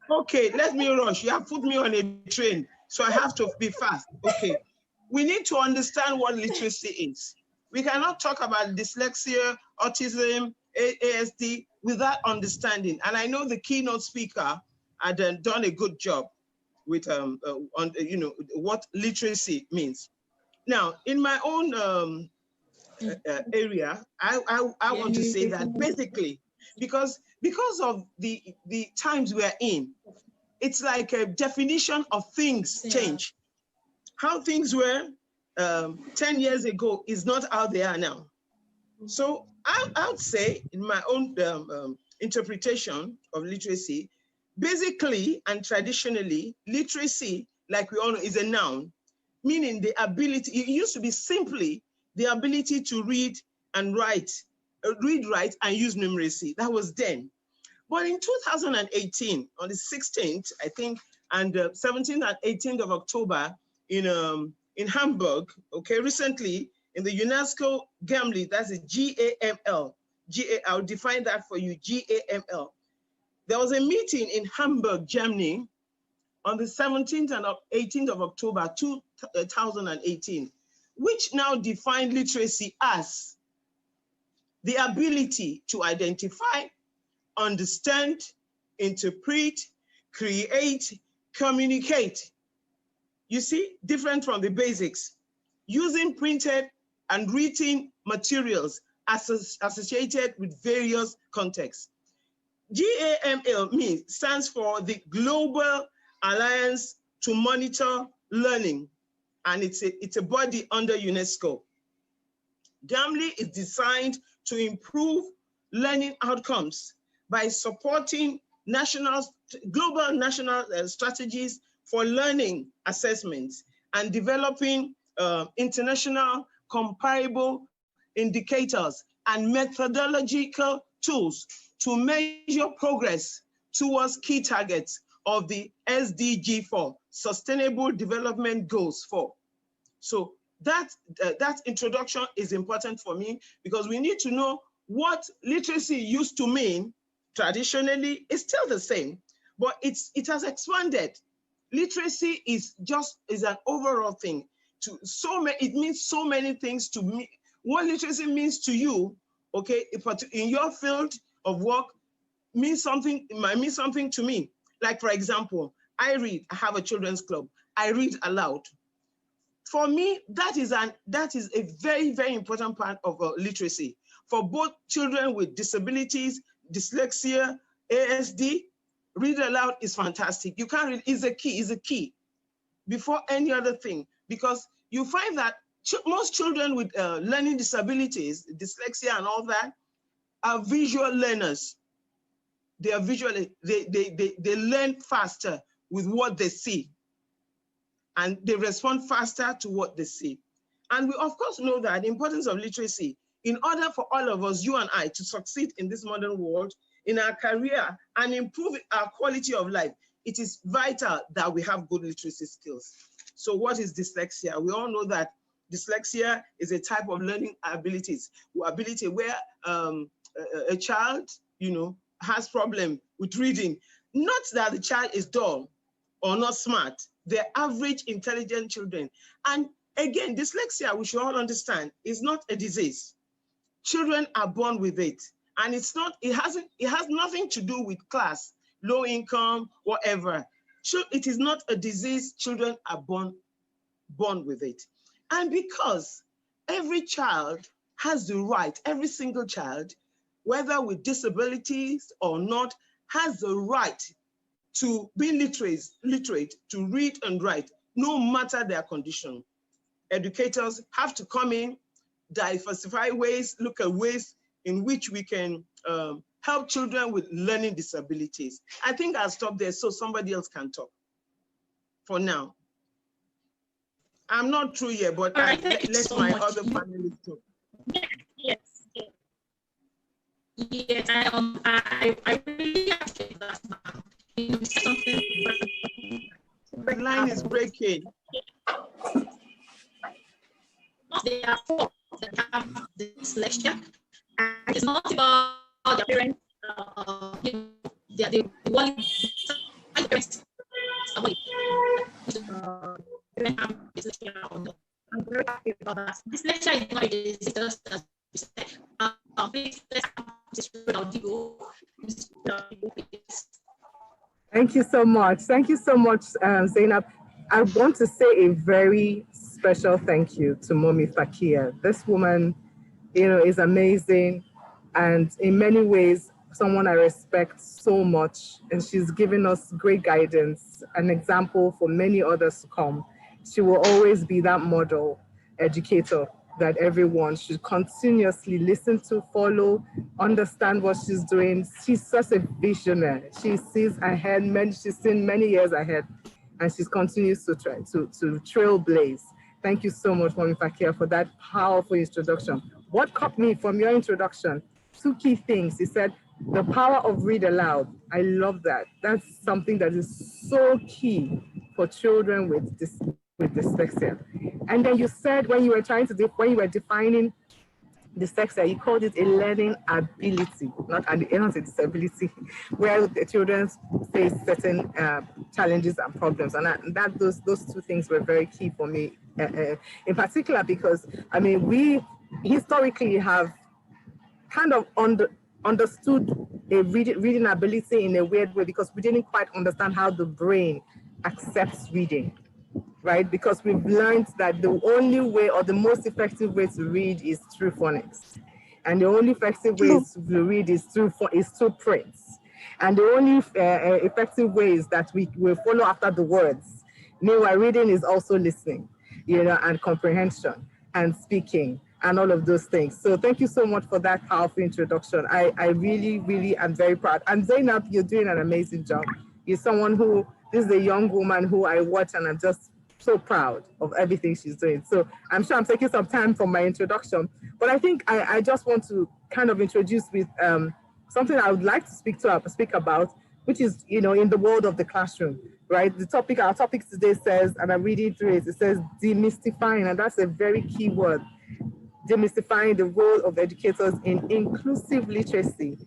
Okay, let me rush. You have put me on a train, so I have to be fast. Okay. We need to understand what literacy is. We cannot talk about dyslexia, autism, ASD without understanding. And I know the keynote speaker had done a good job with what literacy means. Now, in my own area, I want to say that basically, because of the times we are in, it's like a definition of things change. How things were 10 years ago is not how they are now. So I would say, in my own interpretation of literacy, basically and traditionally, literacy, like we all know, is a noun, meaning the ability. It used to be simply the ability to read and write, write, and use numeracy. That was then. But in 2018, on the 16th, I think, and 17th and 18th of October in Hamburg, okay, recently in the UNESCO GAML, that's a GAML, I'll define that for you, GAML. There was a meeting in Hamburg, Germany, on the 17th and 18th of October 2018, which now defined literacy as the ability to identify, understand, interpret, create, communicate. You see, different from the basics. Using printed and written materials associated with various contexts. GAML stands for the Global Alliance to Monitor Learning, and it's a body under UNESCO. GAML is designed to improve learning outcomes by supporting global national strategies for learning assessments and developing international comparable indicators and methodological tools to measure progress towards key targets of the SDG 4, Sustainable Development Goals 4. So that introduction is important for me, because we need to know what literacy used to mean. Traditionally, it's still the same, but it has expanded. Literacy is an overall thing. It means so many things to me. What literacy means to you, okay, in your field of work, might mean something to me. Like, for example, I have a children's club. I read aloud. For me, that is a very, very important part of literacy. For both children with disabilities, dyslexia, ASD, read aloud is fantastic. You can't read, is a key before any other thing, because you find that most children with learning disabilities, dyslexia and all that, are visual learners. They are they learn faster with what they see, and they respond faster to what they see. And we of course know that the importance of literacy, in order for all of us, you and I, to succeed in this modern world, in our career, and improve our quality of life, it is vital that we have good literacy skills. So what is dyslexia? We all know that dyslexia is a type of learning ability where a child, has problem with reading. Not that the child is dull or not smart. They're average intelligent children. And again, dyslexia, we should all understand, is not a disease. Children are born with it. And it has nothing to do with class, low income, whatever. It is not a disease. Children are born with it. And because every child has the right, every single child, whether with disabilities or not, has the right to be literate, to read and write, no matter their condition. Educators have to come in, diversify ways, look at ways in which we can help children with learning disabilities. I think I'll stop there so somebody else can talk for now. I'm not through yet, but right, let my other panelists talk. Yes. Yes, I really appreciate that. Something the line is breaking. They are for that have dyslexia, and it's not about their parents. They want around. I'm very happy about that. This lecture is not just as you said. Please, let's have Mrs. Odigboh. Mrs. Odigboh, please. Thank you so much. Thank you so much, Zainab. I want to say a very special thank you to Mommy Fakiya. This woman, is amazing, and in many ways, someone I respect so much, and she's given us great guidance, an example for many others to come. She will always be that model educator that everyone should continuously listen to, follow, understand what she's doing. She's such a visionary. She sees ahead, she's seen many years ahead, and she continues to try to trailblaze. Thank you so much, Mommy Fakiya, for that powerful introduction. What caught me from your introduction? Two key things. You said the power of read aloud. I love that. That's something that is so key for children with dyslexia. And then you said when you were defining dyslexia, you called it a learning ability, not a disability, where the children face certain challenges and problems. And those two things were very key for me, in particular, because we historically have kind of understood a reading ability in a weird way, because we didn't quite understand how the brain accepts reading, right? Because we've learned that the only way or the most effective way to read is through phonics. And the only effective way to read is through prints. And the only effective way is that we will follow after the words. Meanwhile, reading is also listening, and comprehension and speaking and all of those things. So thank you so much for that powerful introduction. I really, really am very proud. And Zainab, you're doing an amazing job. You're someone this is a young woman who I watch, and I'm just so proud of everything she's doing. So I'm sure I'm taking some time from my introduction, but I think I just want to kind of introduce with something I would like to speak about, which is, in the world of the classroom, right? Our topic today says, and I'm reading through it, it says demystifying, and that's a very key word. Demystifying the role of educators in inclusive literacy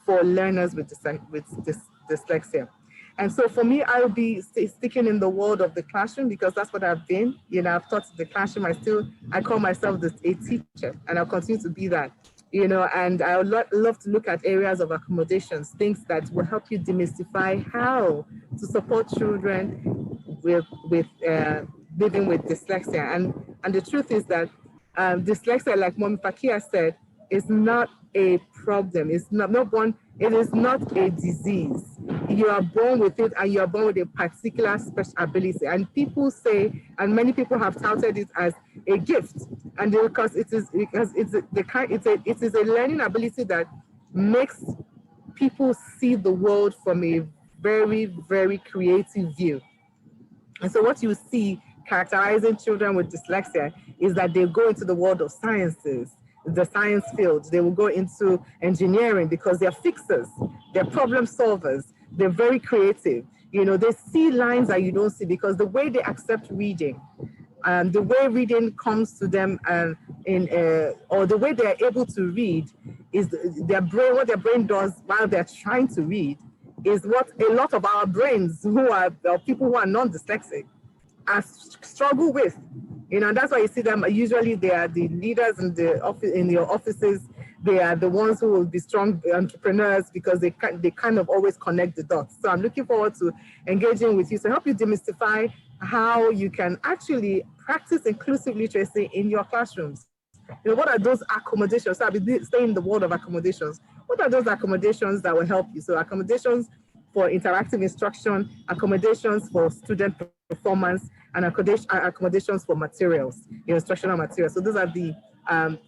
for learners with dyslexia. And so for me, I'll be sticking in the world of the classroom, because that's what I've been. I've taught the classroom. I call myself a teacher, and I'll continue to be that. And I would love to look at areas of accommodations, things that will help you demystify how to support children with living with dyslexia. And the truth is that dyslexia, like Mommy Fakiya said, is not a problem. It is not a disease. You are born with it, and you are born with a particular special ability. And people say, and many people have touted it as a gift, and because it is a learning ability that makes people see the world from a very, very creative view. And so what you see characterizing children with dyslexia is that they go into the world of sciences, the science field. They will go into engineering because they're fixers, they're problem solvers, they're very creative. They see lines that you don't see, because the way they accept reading, the way reading comes to them, or the way they're able to read is what their brain does while they're trying to read is what a lot of our brains people who are non-dyslexic struggle with. And that's why you see them. Usually they are the leaders in your offices. They are the ones who will be strong entrepreneurs, because they kind of always connect the dots. So I'm looking forward to engaging with you to help you demystify how you can actually practice inclusive literacy in your classrooms. What are those accommodations? So I'll be staying in the world of accommodations. What are those accommodations that will help you? So accommodations for interactive instruction, accommodations for student performance, and accommodations for materials, instructional materials. So those are the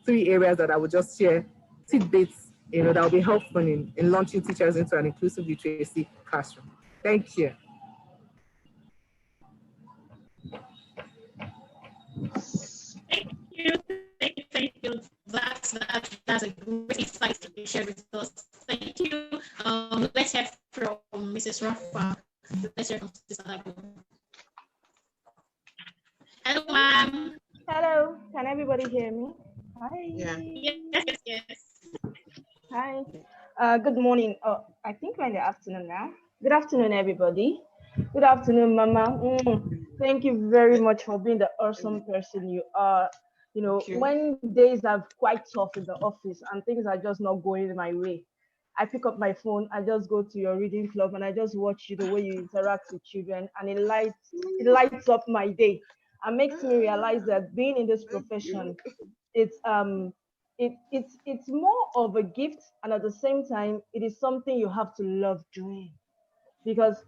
3 areas that I would just share tidbits, that will be helpful in launching teachers into an inclusive literacy classroom. Thank you. Thank you. That's a great insight to be shared with us. Thank you. Let's hear from Mrs. Rafah. Let's hear from Mrs. Adagun. Hello, ma'am. Hello. Can everybody hear me? Hi. Yeah. Yes. Hi. Good morning. Oh, I think we're in the afternoon now. Good afternoon, everybody. Good afternoon, Mama. Thank you very much for being the awesome person you are. You know, when days are quite tough in the office and things are just not going my way, I pick up my phone, I just go to your reading club and I just watch you the way you interact with children, and it lights up my day and makes me realize that being in this profession, it's more of a gift, and at the same time it is something you have to love doing, because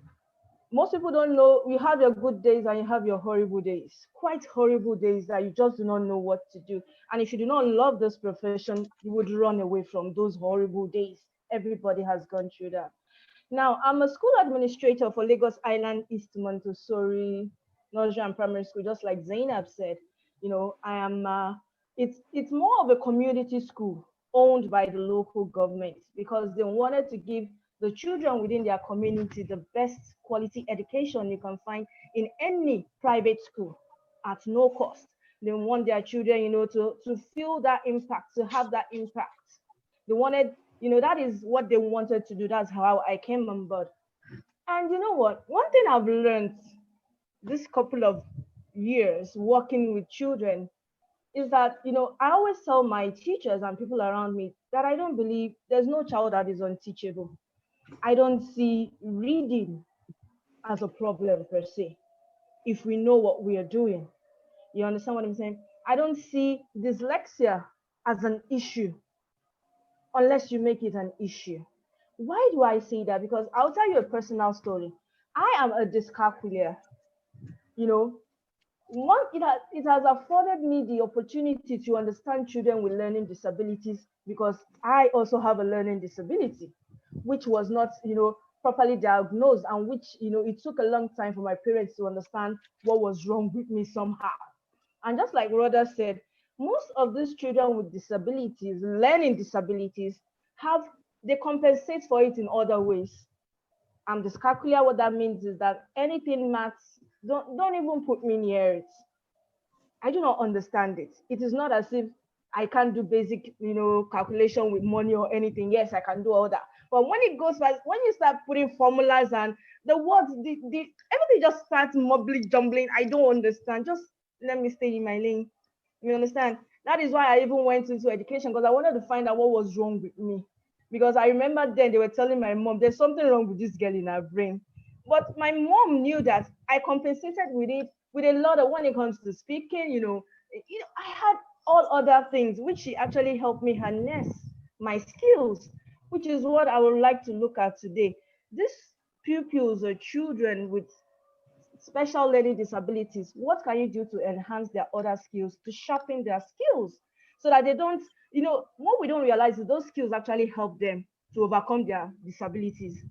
most people don't know you have your good days and you have your horrible days, quite horrible days that you just do not know what to do. And if you do not love this profession, you would run away from those horrible days. Everybody has gone through that. Now, I'm a school administrator for Lagos Island East Montessori Nursery and Primary School, just like Zainab said. You know, I am. It's more of a community school owned by the local government, because they wanted to give the children within their community the best quality education you can find in any private school at no cost. They want their children, to feel that impact, to have that impact. They wanted, that is what they wanted to do. That's how I came on board. And you know what? One thing I've learned this couple of years working with children is that, I always tell my teachers and people around me that I don't believe there's no child that is unteachable. I don't see reading as a problem per se, if we know what we are doing. You understand what I'm saying? I don't see dyslexia as an issue unless you make it an issue. Why do I say that? Because I'll tell you a personal story. I am a dyscalculia. You know, it has afforded me the opportunity to understand children with learning disabilities, because I also have a learning disability, which was not, properly diagnosed, and which, it took a long time for my parents to understand what was wrong with me somehow. And just like Rhoda said, most of these children with disabilities, learning disabilities, they compensate for it in other ways. And dyscalculia, what that means is that anything maths, don't even put me near it. I do not understand it. It is not as if I can't do basic, calculation with money or anything. Yes, I can do all that. But when it goes fast, when you start putting formulas and the words, everything just starts mumbling, jumbling. I don't understand. Just let me stay in my lane. You understand? That is why I even went into education, because I wanted to find out what was wrong with me. Because I remember then they were telling my mom, there's something wrong with this girl in her brain. But my mom knew that I compensated with it with a lot of, when it comes to speaking, I had all other things, which she actually helped me harness my skills, which is what I would like to look at today. These pupils or children with special learning disabilities, what can you do to enhance their other skills, to sharpen their skills, so that they don't, what we don't realize is those skills actually help them to overcome their disabilities.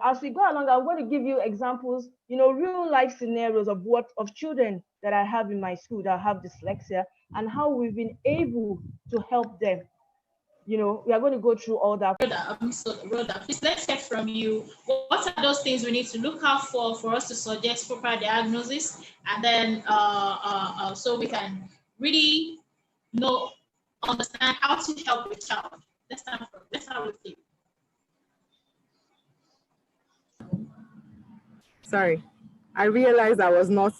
As we go along, I'm going to give you examples, real life scenarios of children that I have in my school that have dyslexia, and how we've been able to help them. We are going to go through all that. Rhoda, please, let's hear from you. What are those things we need to look out for us to suggest proper diagnosis, and then so we can really understand how to help the child. Let's start with you. Sorry, I realized I was not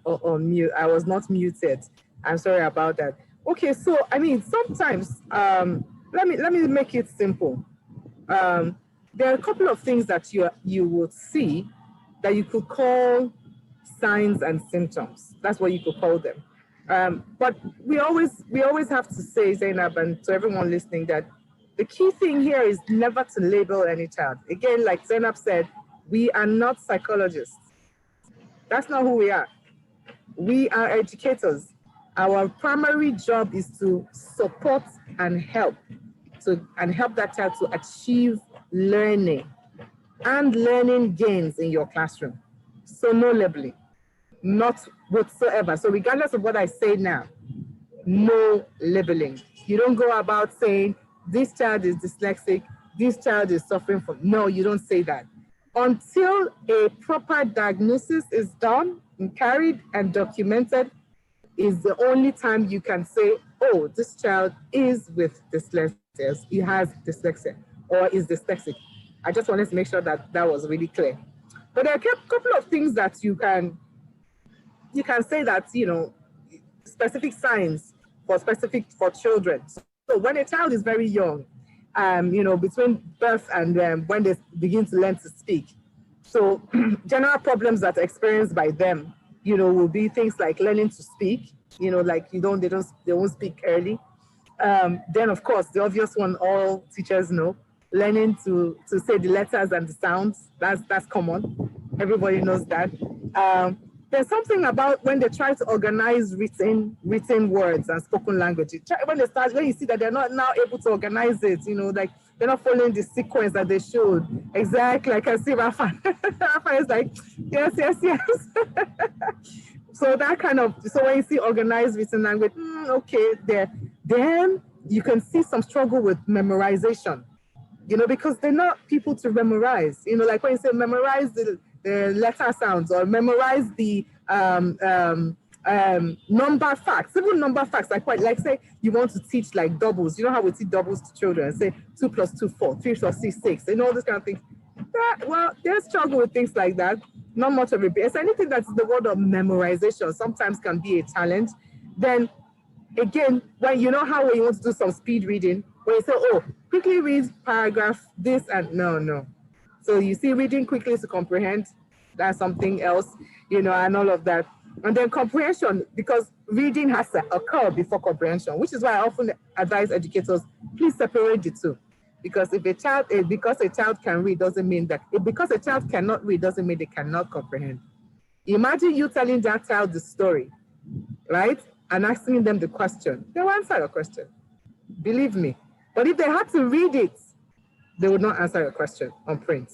on mute. I was not muted. I'm sorry about that. Okay, so I mean, sometimes let me make it simple. There are a couple of things that you would see that you could call signs and symptoms. That's what you could call them. But we always have to say, Zainab, and to everyone listening, that the key thing here is never to label any child. Again, like Zainab said, we are not psychologists. That's not who we are. We are educators. Our primary job is to support and help that child to achieve learning and learning gains in your classroom. So no labeling, not whatsoever. So regardless of what I say now, no labeling. You don't go about saying, this child is dyslexic, this child is suffering from, no, you don't say that. Until a proper diagnosis is done and carried and documented, is the only time you can say, oh, this child is with dyslexia, he has dyslexia, or is dyslexic. I just wanted to make sure that that was really clear. But there are a couple of things that you can say that, you know, specific signs for children. So when a child is very young, you know, between birth and when they begin to learn to speak. So general problems that are experienced by them, you know, will be things like learning to speak, you know, like they won't speak early. Then of course, the obvious one all teachers know, learning to say the letters and the sounds. That's common. Everybody knows that. There's something about when they try to organize written words and spoken language. When you see that they're not now able to organize it, you know, like they're not following the sequence that they should. Exactly. I can see Rafah. Rafah is like, yes. So that kind of, so when you see organized written language, okay, there. Then you can see some struggle with memorization, you know, because they're not people to memorize, you know, like when you say memorize the letter sounds or memorize the number facts, even number facts, like say you want to teach like doubles, you know how we teach doubles to children, say 2 + 2 4, 3 + 6 6, and all this kind of things. Well, they struggle with things like that. Not much of it. It's anything that's the word of memorization sometimes can be a challenge. Then again, when you know how when you want to do some speed reading, when you say, oh, quickly read paragraph this and no. So you see reading quickly to comprehend, that's something else, you know, and all of that. And then comprehension, because reading has to occur before comprehension, which is why I often advise educators, please separate the two. Because if because a child can read doesn't mean that, because a child cannot read doesn't mean they cannot comprehend. Imagine you telling that child the story, right? And asking them the question, they'll answer your question, believe me. But if they had to read it, they would not answer your question on print.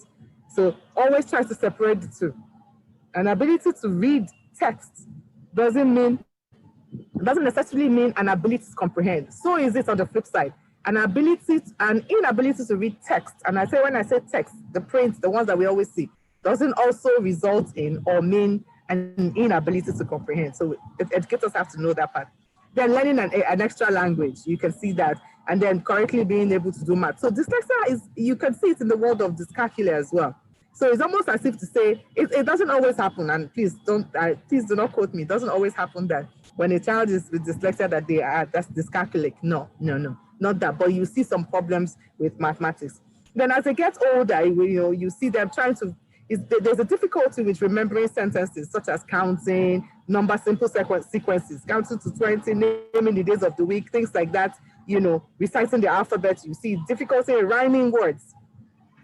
So always try to separate the two. An ability to read text doesn't necessarily mean an ability to comprehend. So is it on the flip side. An inability to read text, and when I say text, the print, the ones that we always see, doesn't also result in or mean an inability to comprehend. So educators have to know that part. Then learning an extra language, you can see that, and then correctly being able to do math. So dyslexia you can see it in the world of dyscalculia as well. So it's almost as if to say, it doesn't always happen, and please do not quote me, it doesn't always happen that when a child is with dyslexia that that's dyscalculic. No, not that, but you see some problems with mathematics. Then as they get older, you see them trying to, there's a difficulty with remembering sentences such as counting, simple sequences, counting to 20, naming the days of the week, things like that, reciting the alphabet. You see difficulty in rhyming words.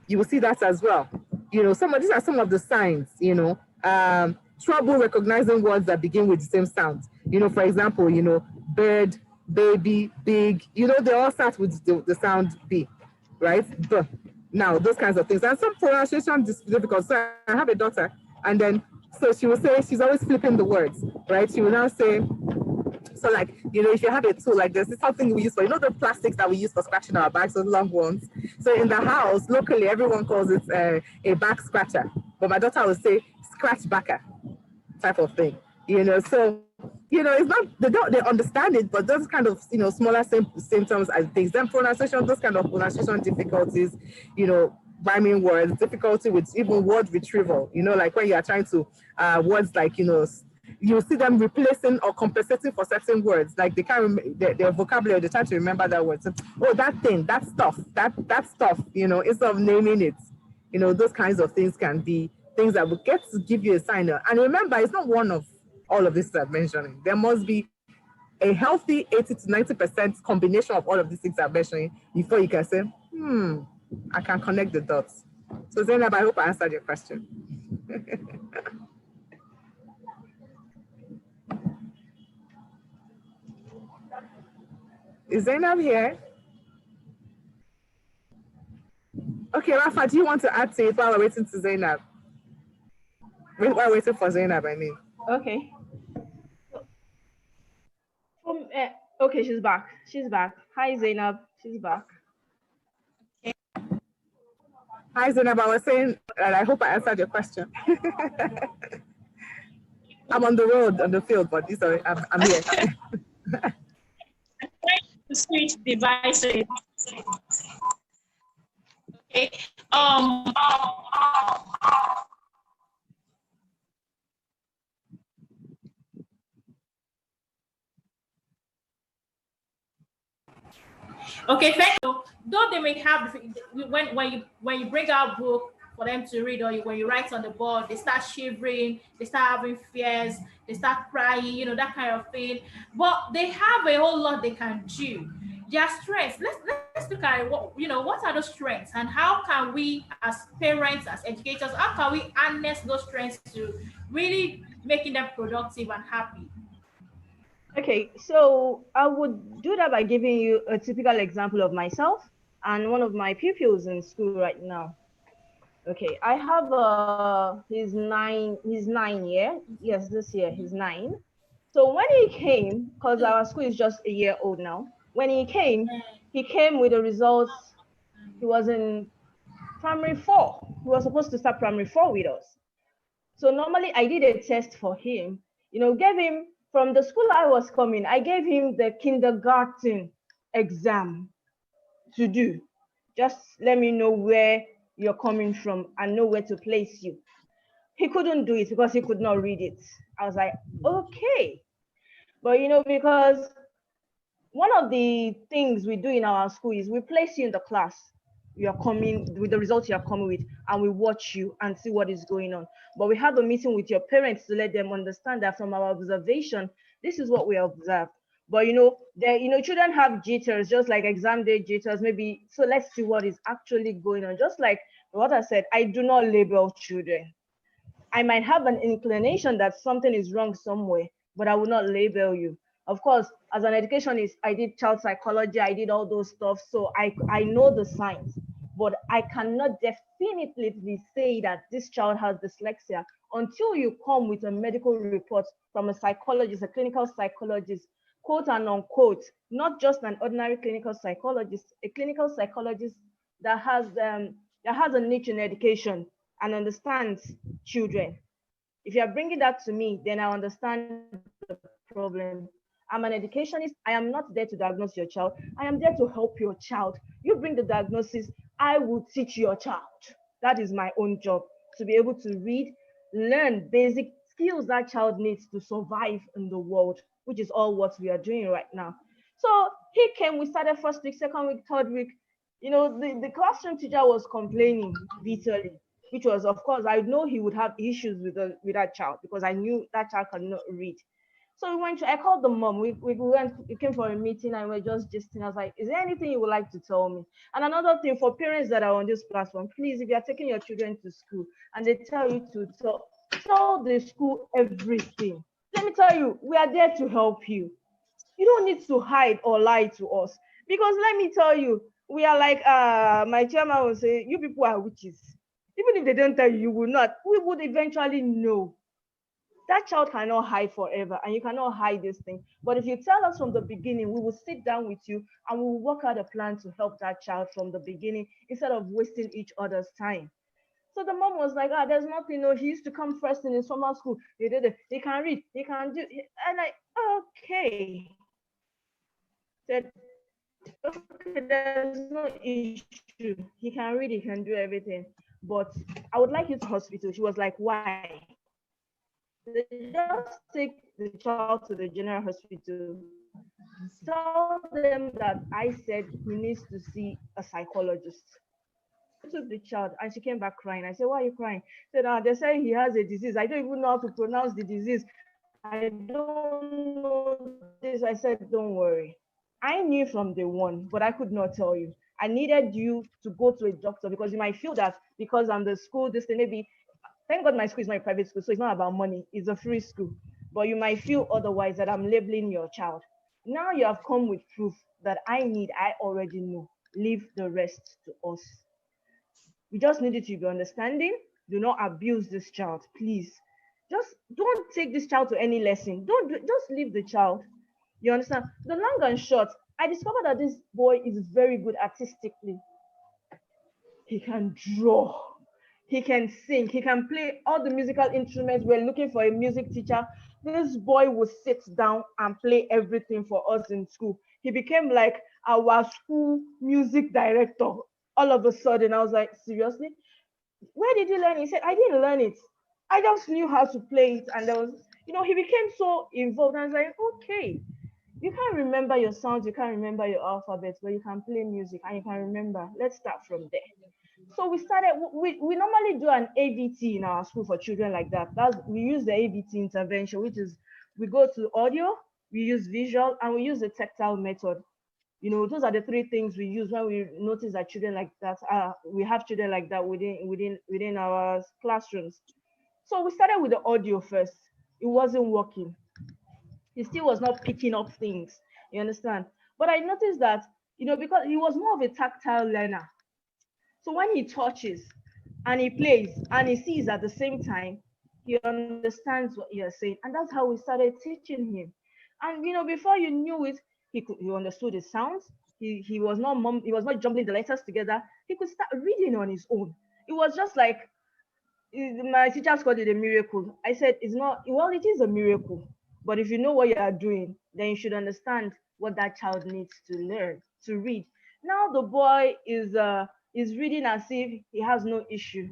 You will see that as well. These are some of the signs, trouble recognizing words that begin with the same sound. For example, bird, baby, big, they all start with the sound B, right? B. Now, those kinds of things. And some pronunciation is difficult. So I have a daughter, and then, so she will say, she's always flipping the words, right? She will now say, so like, if you have a tool like this, it's something we use for, the plastics that we use for scratching our backs, those long ones. So in the house, locally, everyone calls it a back scratcher. But my daughter will say, scratch backer type of thing, So, it's not, they understand it, but those kind of, smaller symptoms and things. Then pronunciation, those kind of pronunciation difficulties, rhyming words, difficulty with even word retrieval, like when you are trying to, words like, you see them replacing or compensating for certain words, like they can't remember their vocabulary, they're trying to remember that word. So, oh, that thing, that stuff, that stuff, instead of naming it, those kinds of things can be things that will get to give you a sign. And remember, it's not one of all of this I'm mentioning. There must be a healthy 80 to 90% combination of all of these things I'm mentioning before you can say, I can connect the dots. So Zainab, I hope I answered your question. Is Zainab here? Okay, Rafah, do you want to add to it while we're waiting to Zainab? While we're waiting for Zainab, I mean. Okay. Okay, she's back. Hi, Zainab. She's back. Hi, Zainab. I was saying that I hope I answered your question. I'm on the road, on the field, but I'm here. To switch devices. Okay. um okay, thank you. Though they may have when you bring out book for them to read, or when you write on the board, they start shivering, they start having fears, they start crying, that kind of thing. But they have a whole lot they can do. Their strengths. Let's look at what are those strengths, and how can we as parents, as educators, how can we harness those strengths to really making them productive and happy? Okay, so I would do that by giving you a typical example of myself and one of my pupils in school right now. Okay, I have he's 9 year. Yes, this year he's 9. So when he came, because our school is just a year old now, when he came with the results. He was in primary 4. He was supposed to start primary 4 with us. So normally I did a test for him, gave him from the school I was coming, I gave him the kindergarten exam to do. Just let me know where you're coming from and know where to place you. He couldn't do it because he could not read it. I was like, okay. But because one of the things we do in our school is we place you in the class you're coming with the results you're coming with, and we watch you and see what is going on. But we have a meeting with your parents to let them understand that from our observation, this is what we observe. But children have jitters, just like exam day jitters, maybe. So let's see what is actually going on. Just like what I said, I do not label children. I might have an inclination that something is wrong somewhere, but I will not label you. Of course, as an educationist, I did child psychology, I did all those stuff, so I know the signs, but I cannot definitively say that this child has dyslexia until you come with a medical report from a psychologist, a clinical psychologist, quote and unquote, not just an ordinary clinical psychologist, a clinical psychologist that has a niche in education and understands children. If you are bringing that to me, then I understand the problem. I'm an educationist. I am not there to diagnose your child. I am there to help your child. You bring the diagnosis, I will teach your child. That is my own job, to be able to read, learn basic skills that child needs to survive in the world, which is all what we are doing right now. So he came, we started first week, second week, third week. The classroom teacher was complaining bitterly, which was, of course, I know he would have issues with that child because I knew that child cannot read. So I called the mom. We came for a meeting and we're just gisting. I was like, is there anything you would like to tell me? And another thing for parents that are on this platform, please, if you are taking your children to school and they tell you to tell the school everything. Let me tell you, we are there to help you. You don't need to hide or lie to us. Because let me tell you, we are like, my chairman will say, you people are witches. Even if they don't tell you, you will not. We would eventually know. That child cannot hide forever, and you cannot hide this thing. But if you tell us from the beginning, we will sit down with you and we will work out a plan to help that child from the beginning instead of wasting each other's time. So the mom was like, there's nothing. No, he used to come first in his summer school. He can read, he can do. And okay. Said, okay, there's no issue. He can read, he can do everything. But I would like you to hospital. She was like, why? They just take the child to the general hospital. Tell them that I said he needs to see a psychologist. I took the child and she came back crying. I said, why are you crying? She said, they say he has a disease. I don't even know how to pronounce the disease. I don't know this. I said, don't worry. I knew from day one, but I could not tell you. I needed you to go to a doctor because you might feel that because I'm the school, this thing, maybe. Thank God my school is not a private school, so it's not about money. It's a free school. But you might feel otherwise, that I'm labeling your child. Now you have come with proof that I already know. Leave the rest to us. We just need you to be understanding. Do not abuse this child, please. Just don't take this child to any lesson. Just leave the child. You understand? The long and short, I discovered that this boy is very good artistically. He can draw. He can sing, he can play all the musical instruments. We're looking for a music teacher. This boy will sit down and play everything for us in school. He became like our school music director all of a sudden, I was like, seriously? Where did you learn? He said, I didn't learn it. I just knew how to play it. And there was, he became so involved. And I was like, okay, you can't remember your sounds, you can't remember your alphabet, but you can play music and you can remember. Let's start from there. So we normally do an ABT in our school for children like that. We use the ABT intervention, which is we go to audio, we use visual, and we use the tactile method. Those are the three things we use when we notice that children like that, we have children like that within our classrooms. So we started with the audio first. It wasn't working. He still was not picking up things, you understand? But I noticed that, because he was more of a tactile learner. So when he touches and he plays and he sees at the same time, he understands what you're saying. And that's how we started teaching him. And, before you knew it, he understood the sounds. He was not jumbling the letters together. He could start reading on his own. It was just like, my teachers called it a miracle. I said, it is a miracle. But if you know what you are doing, then you should understand what that child needs to learn, to read. Now the boy is reading as if he has no issue.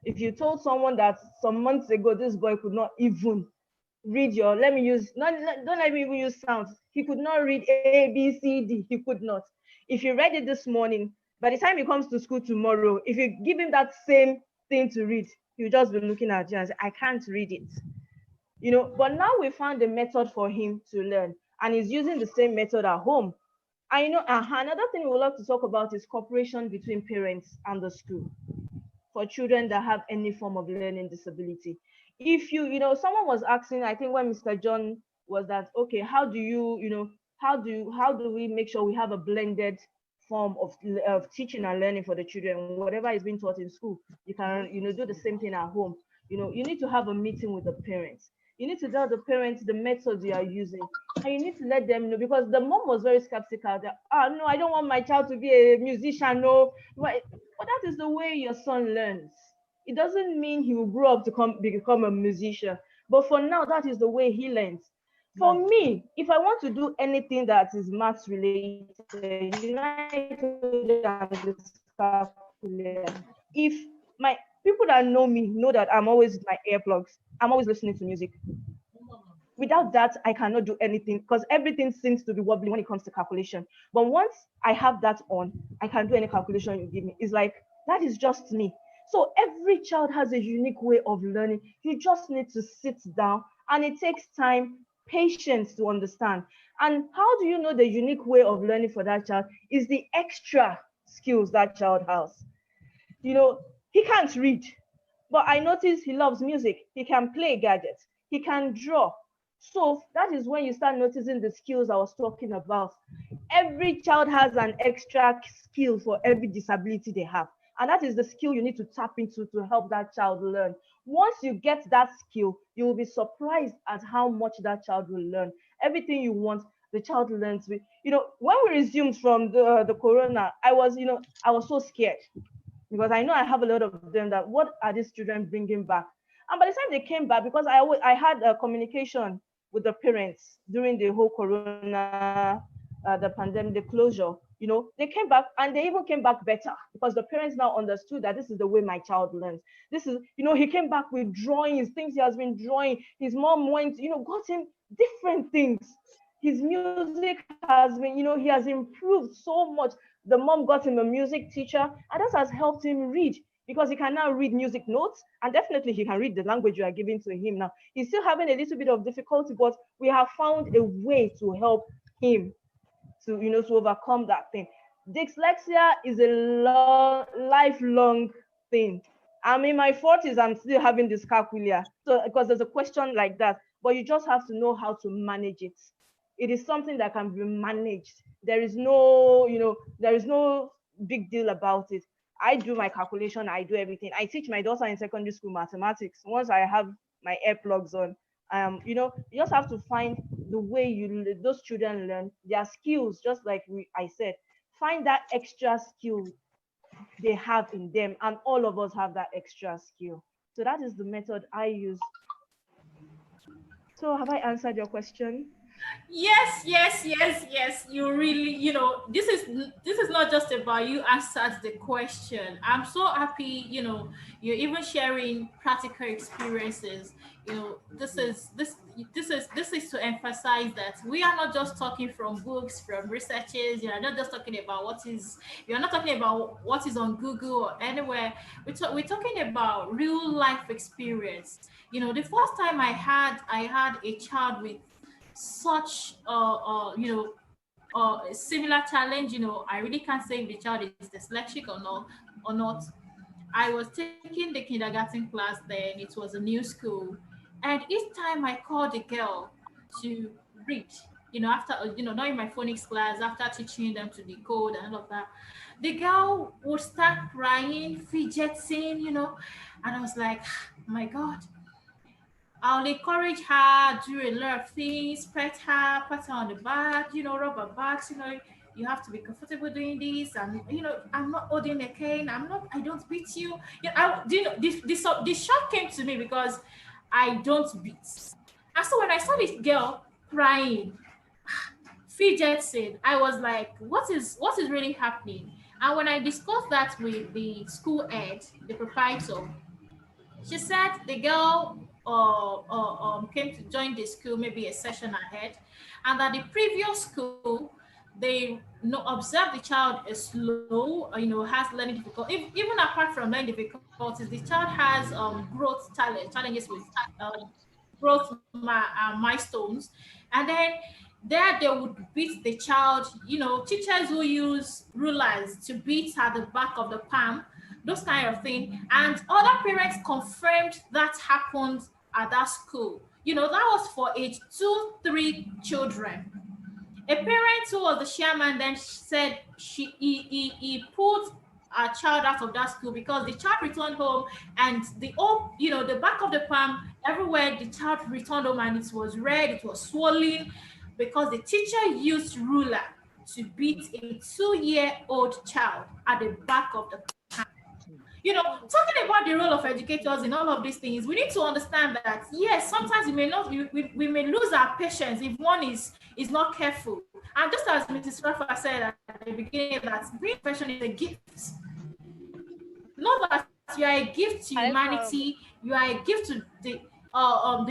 If you told someone that some months ago this boy could not even read don't let me even use sounds. He could not read A, B, C, D. He could not. If you read it this morning, by the time he comes to school tomorrow, if you give him that same thing to read, he'll just be looking at you and say, I can't read it. But now we found a method for him to learn, and he's using the same method at home. And another thing we would love to talk about is cooperation between parents and the school for children that have any form of learning disability. If someone was asking, I think when Mr. John was that, okay, how do we make sure we have a blended form of teaching and learning for the children? Whatever is being taught in school, you can do the same thing at home. You need to have a meeting with the parents. You need to tell the parents the methods you are using, and you need to let them know, because the mom was very skeptical that, no, I don't want my child to be a musician, no. But that is the way your son learns. It doesn't mean he will grow up to become a musician, but for now, that is the way he learns. For me, if I want to do anything that is maths related, if my people that know me know that I'm always with my earplugs, I'm always listening to music. Without that, I cannot do anything, because everything seems to be wobbling when it comes to calculation. But once I have that on, I can do any calculation you give me. It's like, that is just me. So every child has a unique way of learning. You just need to sit down, and it takes time, patience to understand. And how do you know the unique way of learning for that child is the extra skills that child has. He can't read, but I notice he loves music. He can play gadgets. He can draw. So that is when you start noticing the skills I was talking about. Every child has an extra skill for every disability they have. And that is the skill you need to tap into to help that child learn. Once you get that skill, you will be surprised at how much that child will learn. Everything you want, the child learns with. When we resumed from the corona, I was so scared, because I know I have a lot of them that, what are these children bringing back? And by the time they came back, because I had a communication with the parents during the whole corona, the pandemic, the closure, they came back, and they even came back better, because the parents now understood that this is the way my child learns. This is, he came back with drawings, things he has been drawing. His mom went, got him different things. His music has been, he has improved so much. The mom got him a music teacher, and that has helped him read, because he can now read music notes, and definitely he can read the language you are giving to him now. He's still having a little bit of difficulty, but we have found a way to help him to, to overcome that thing. Dyslexia is a lifelong thing. I'm in my 40s, I'm still having dyscalculia. So, because there's a question like that, but you just have to know how to manage it. It is something that can be managed. There is no big deal about it. I do my calculation, I do everything. I teach my daughter in secondary school mathematics. Once I have my earplugs on, you just have to find the way those children learn their skills, just like I said. Find that extra skill they have in them, and all of us have that extra skill. So that is the method I use. So have I answered your question? Yes. You really, this is not just about you answered the question. I'm so happy, you're even sharing practical experiences. This is to emphasize that we are not just talking from books, from researches. You're not just talking about you're not talking about what is on Google or anywhere. We're talking about real life experience. The first time I had a child with such a similar challenge. I really can't say if the child is dyslexic or not. I was taking the kindergarten class then. It was a new school, and each time I called the girl to read, after not in my phonics class, after teaching them to decode and all of that, the girl would start crying, fidgeting, and I was like, my God. I'll encourage her, do a lot of things, pat her on the back, rubber backs, you have to be comfortable doing this. And, I'm not holding a cane. I don't beat you. The shock came to me because I don't beat. And so when I saw this girl crying, fidgeting, I was like, what is really happening? And when I discussed that with the school head, the proprietor, she said the girl came to join the school maybe a session ahead, and that the previous school they observed the child is slow, has learning difficulties. Even apart from learning difficulties, the child has growth challenges with growth milestones, and then there they would beat the child. Teachers who use rulers to beat at the back of the palm, those kind of thing. And other parents confirmed that happened at that school. That was for age 2, 3 children. A parent who was the chairman then said he pulled a child out of that school because the child returned home, and the back of the palm, everywhere the child returned home, and it was red, it was swollen, because the teacher used ruler to beat a 2-year-old child at the back of the palm. Talking about the role of educators in all of these things, we need to understand that yes, sometimes we may lose our patience if one is not careful. And just as Mrs. Rafah said at the beginning, that being professional is a gift. Not that you are a gift to humanity, you are a gift to the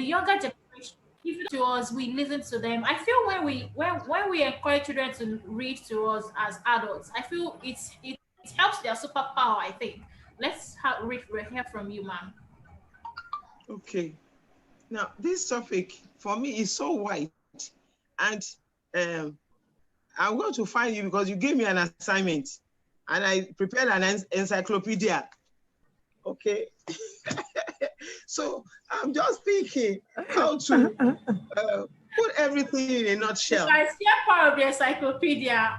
younger generation. Even to us, we listen to them. I feel when we encourage children to read to us as adults, I feel it helps their superpower, I think. Let's hear from you, ma'am. Okay. Now, this topic for me is so wide, and I'm going to find you because you gave me an assignment, and I prepared an encyclopedia. Okay. So I'm just thinking how to put everything in a nutshell. I see a part of the encyclopedia.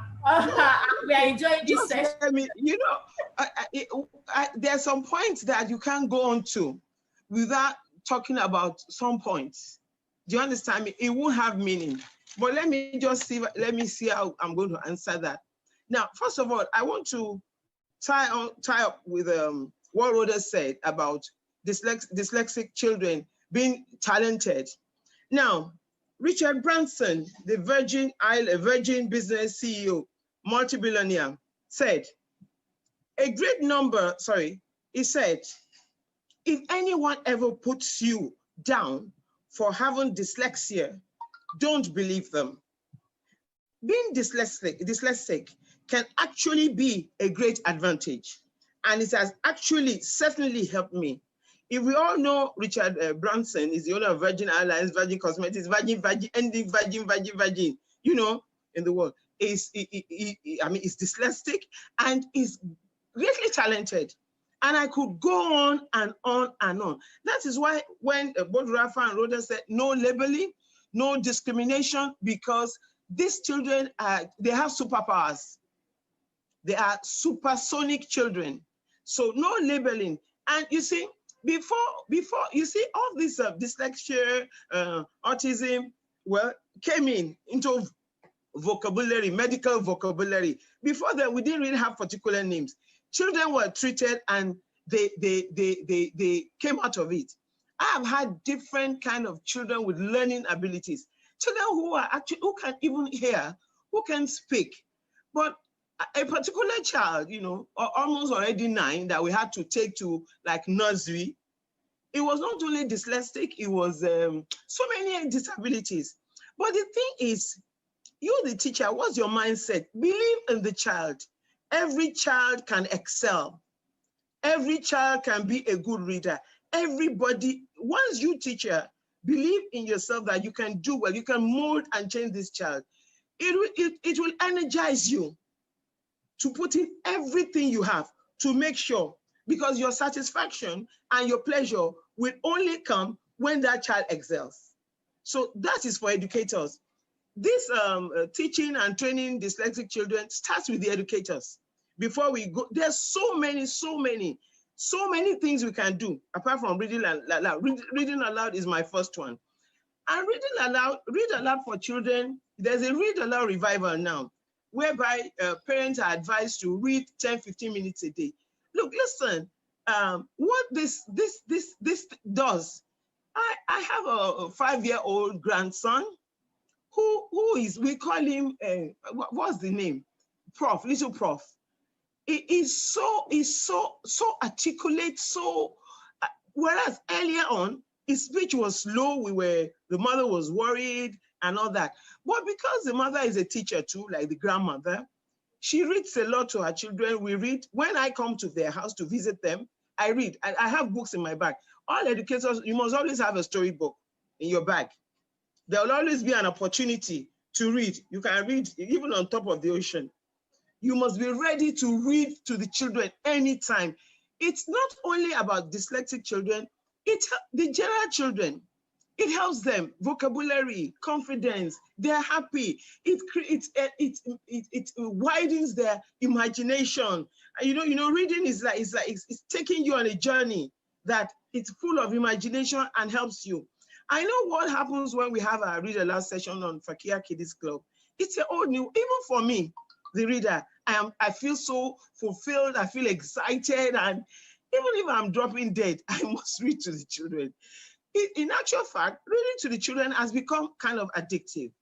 We are enjoying this session. There are some points that you can't go on to without talking about some points. Do you understand me? It won't have meaning. But let me see how I'm going to answer that. Now, first of all, I want to tie up with what Rhoda said about dyslexic children being talented. Now, Richard Branson, the Virgin business CEO, multi-billionaire, said, he said, if anyone ever puts you down for having dyslexia, don't believe them. Being dyslexic can actually be a great advantage, and it has actually certainly helped me. If we all know Richard Branson is the owner of Virgin Airlines, Virgin Cosmetics, Virgin, in the world. He's dyslexic and is greatly talented. And I could go on and on and on. That is why when both Rafah and Rhoda said no labeling, no discrimination, because these children, they have superpowers. They are supersonic children. So no labeling. And you see, before you see all this dyslexia, autism, came into vocabulary, medical vocabulary. Before that, we didn't really have particular names. Children were treated and they came out of it. I have had different kind of children with learning abilities. children who are actually, who can even hear, who can speak. But a particular child, you know, almost already 9, that we had to take to like nursery, it was not only dyslexic, it was so many disabilities. But the thing is, you, the teacher, what's your mindset? Believe in the child. Every child can excel. Every child can be a good reader. Everybody, once you, teacher, believe in yourself that you can do well, you can mold and change this child, it will energize you to put in everything you have to make sure, because your satisfaction and your pleasure will only come when that child excels. So that is for educators. This teaching and training dyslexic children starts with the educators. Before we go, there's so many things we can do apart from reading aloud. Reading aloud is my first one. And read aloud for children. There's a read aloud revival now, whereby parents are advised to read 10-15 minutes a day. Look, listen, what this does, I have a 5-year-old grandson who is, we call him, what's the name? Prof, little Prof. He's so articulate, whereas earlier on, his speech was slow, the mother was worried and all that. But because the mother is a teacher too, like the grandmother, she reads a lot to her children. We read. When I come to their house to visit them, I read. I have books in my bag. All educators, you must always have a storybook in your bag. There will always be an opportunity to read. You can read even on top of the ocean. You must be ready to read to the children anytime. It's not only about dyslexic children, it's the general children. It helps them, vocabulary, confidence, they're happy. It widens their imagination. You know, reading is like, it's taking you on a journey that it's full of imagination and helps you. I know what happens when we have a read aloud session on Fakiya Kiddies Club. It's an old new, even for me, the reader, I feel so fulfilled, I feel excited, and even if I'm dropping dead, I must read to the children. In actual fact, reading to the children has become kind of addictive.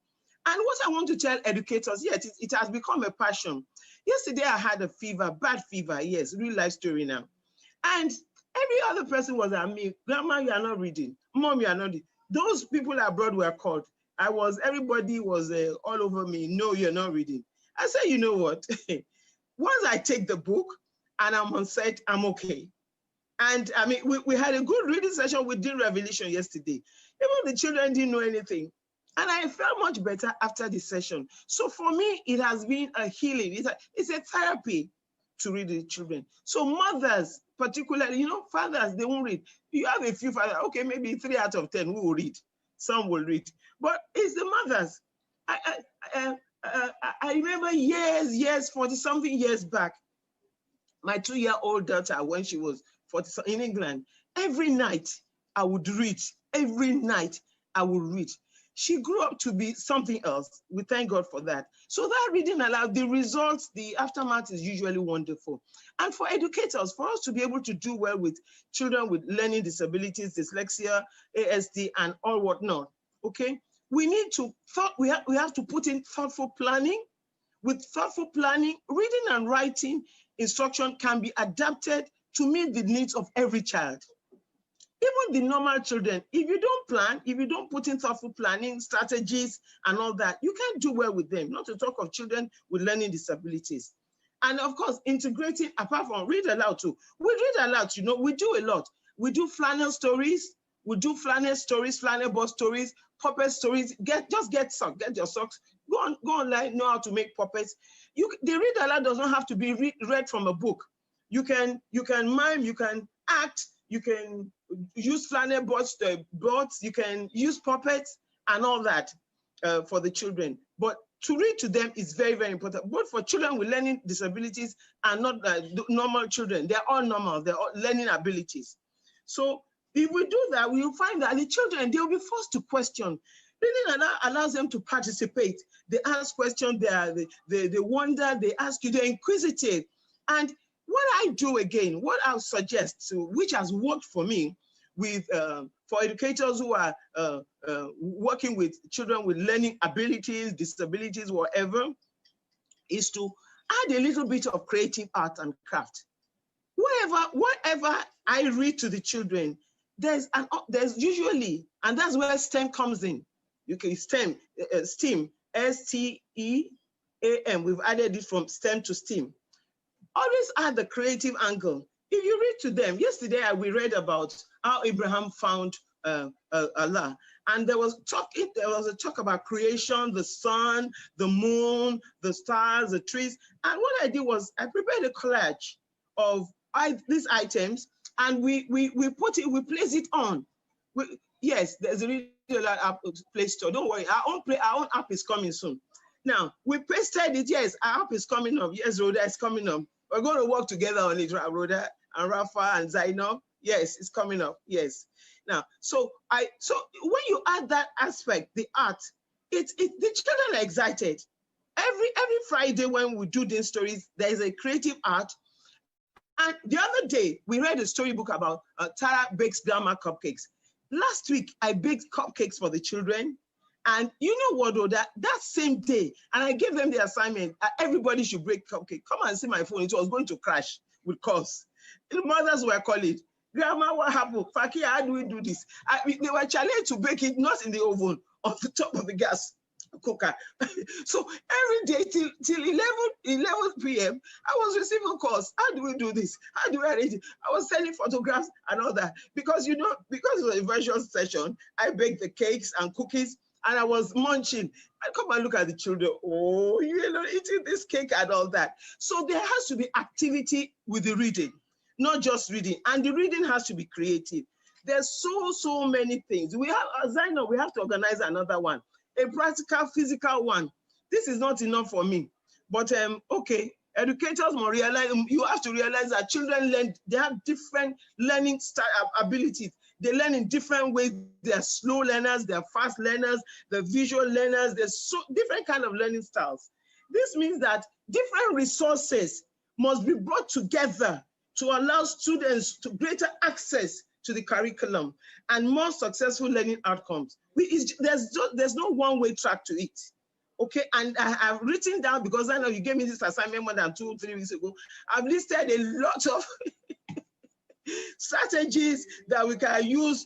And what I want to tell educators, yes, it has become a passion. Yesterday I had a fever, bad fever, yes, real life story now. And every other person was at me, Grandma, you are not reading. Mom, you are not reading. Those people abroad were called. Everybody was all over me. No, you're not reading. I said, you know what? Once I take the book and I'm on set, I'm okay. And I mean, we had a good reading session with Dean Revelation yesterday. Even the children didn't know anything. And I felt much better after the session. So for me, it has been a healing. It's a therapy to read to the children. So mothers, particularly, you know, fathers, they won't read. You have a few fathers, okay, maybe 3 out of 10 who will read. Some will read. But it's the mothers. I remember years, 40-something years back, my 2-year-old daughter, when she was 40 in England, every night I would read. Every night I would read. She grew up to be something else. We thank God for that. So that reading aloud, the results, the aftermath is usually wonderful. And for educators, for us to be able to do well with children with learning disabilities, dyslexia, ASD, and all whatnot, okay? We need to, we have to put in thoughtful planning. With thoughtful planning, reading and writing instruction can be adapted to meet the needs of every child. Even the normal children, if you don't plan, if you don't put in thoughtful planning, strategies and all that, you can't do well with them, not to talk of children with learning disabilities. And of course, integrating, apart from read aloud too. We read aloud, you know, we do a lot. We do flannel stories, we do flannel stories, flannel board stories, puppet stories. Just get socks, get your socks, go online, know how to make puppets. The read aloud does not have to be read from a book. You can mime, you can act, you can use flannel boards, you can use puppets and all that for the children. But to read to them is very, very important, both for children with learning disabilities and not normal children. They're all normal, they're all learning abilities. So if we do that, we will find that the children, they'll be forced to question. Reading allows them to participate. They ask questions, they wonder, they ask you, they're inquisitive. And what I do again, what I'll suggest, which has worked for me, with for educators who are working with children with learning abilities, disabilities, whatever, is to add a little bit of creative art and craft. Whatever I read to the children, there's usually, and that's where STEM comes in. Okay, STEM, STEAM, STEAM. We've added it from STEM to STEAM. Always add the creative angle. If you read to them, yesterday we read about how Abraham found Allah, and there was a talk about creation, the sun, the moon, the stars, the trees. And what I did was I prepared a collage of these items, and we place it on. Yes, there's a really large app Play Store. Don't worry, our own app is coming soon. Now we pasted it. Yes, our app is coming up. Yes, Rhoda is coming up. We're going to work together on it, Rhoda and Rafah and Zainab. Yes, it's coming up. Yes. Now, so when you add that aspect, the art, the children are excited. Every Friday when we do these stories, there is a creative art. And the other day, we read a storybook about Tara bakes grandma cupcakes. Last week, I baked cupcakes for the children. And you know what, though, that same day, and I gave them the assignment, everybody should bake cupcake. Come and see my phone. It was going to crash with calls. The mothers were calling, Grandma, what happened? Fakiya, how do we do this? They were challenged to bake it, not in the oven, on the top of the gas cooker. So every day till 11 p.m., I was receiving calls. How do we do this? How do we arrange it? I was sending photographs and all that. Because, you know, because it was a virtual session, I baked the cakes and cookies, and I was munching. I come and look at the children. Oh, you know, eating this cake and all that. So there has to be activity with the reading, not just reading. And the reading has to be creative. There's so many things. We have, as I know, we have to organize another one, a practical, physical one. This is not enough for me. But okay, educators must realize, you have to realize that children learn, they have different learning abilities. They learn in different ways. They are slow learners, they are fast learners, they're visual learners. There's so different kind of learning styles. This means that different resources must be brought together to allow students to greater access to the curriculum and more successful learning outcomes. There's no one-way track to it. Okay, and I have written down, because I know you gave me this assignment more than 2-3 weeks ago, I've listed a lot of strategies that we can use,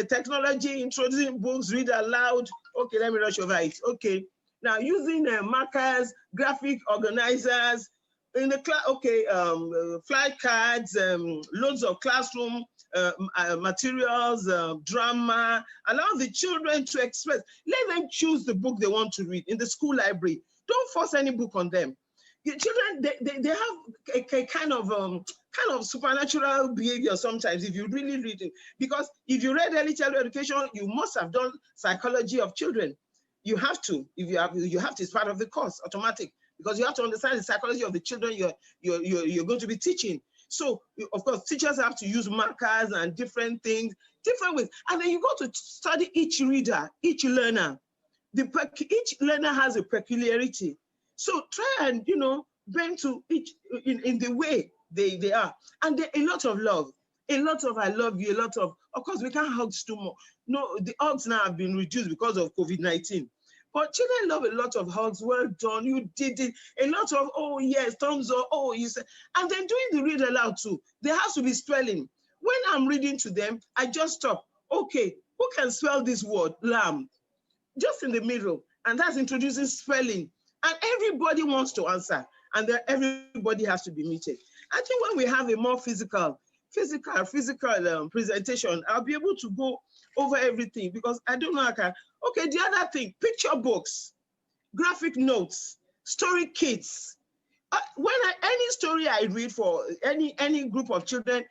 technology, introducing books, read aloud. Okay, let me rush over it. Okay, now using markers, graphic organizers, in the class, okay, flight cards, loads of classroom materials, drama, allow the children to express. Let them choose the book they want to read in the school library. Don't force any book on them. The children, they have a kind of supernatural behavior sometimes if you really read it. Because if you read early childhood education, you must have done psychology of children. You have to, if you have to, it's part of the course, automatic, because you have to understand the psychology of the children you're going to be teaching. So, of course, teachers have to use markers and different things, different ways. And then you go to study each reader, each learner. Each learner has a peculiarity. So try and, you know, bring to each in the way they are. And there, a lot of love, a lot of I love you, a lot of course, we can't hug too much. No, the hugs now have been reduced because of COVID-19. But children love a lot of hugs. Well done, you did it. A lot of, oh yes, thumbs up, oh, you said. And then doing the read aloud too. There has to be spelling. When I'm reading to them, I just stop. Okay, who can spell this word, lamb? Just in the middle. And that's introducing spelling. And everybody wants to answer. And then everybody has to be muted. I think when we have a more physical presentation, I'll be able to go over everything, because I don't know I can. Okay, the other thing, picture books, graphic notes, story kits. Any story I read for any group of children,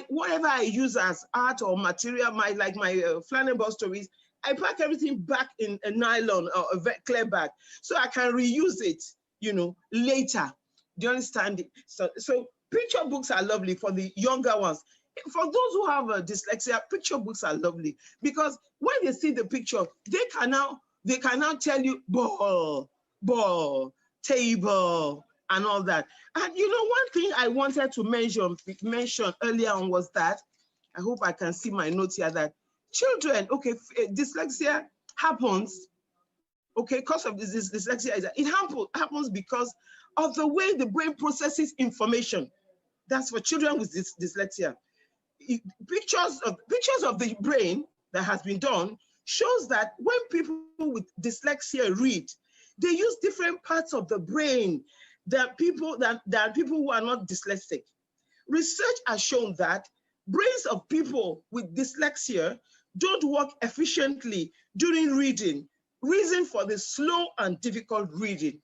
whatever I use as art or material, my Flannable stories, I pack everything back in a nylon or a clear bag, so I can reuse it, you know, later. Do you understand it? So picture books are lovely for the younger ones. For those who have dyslexia, picture books are lovely, because when they see the picture, they can now tell you ball, table, and all that. And you know, one thing I wanted to mention earlier on was that I hope I can see my notes here that children, okay, dyslexia happens, okay, because of this dyslexia, it happens because of the way the brain processes information. That's for children with dyslexia. Pictures of the brain that has been done shows that when people with dyslexia read, they use different parts of the brain than people who are not dyslexic. Research has shown that brains of people with dyslexia don't work efficiently during reading, reason for the slow and difficult reading.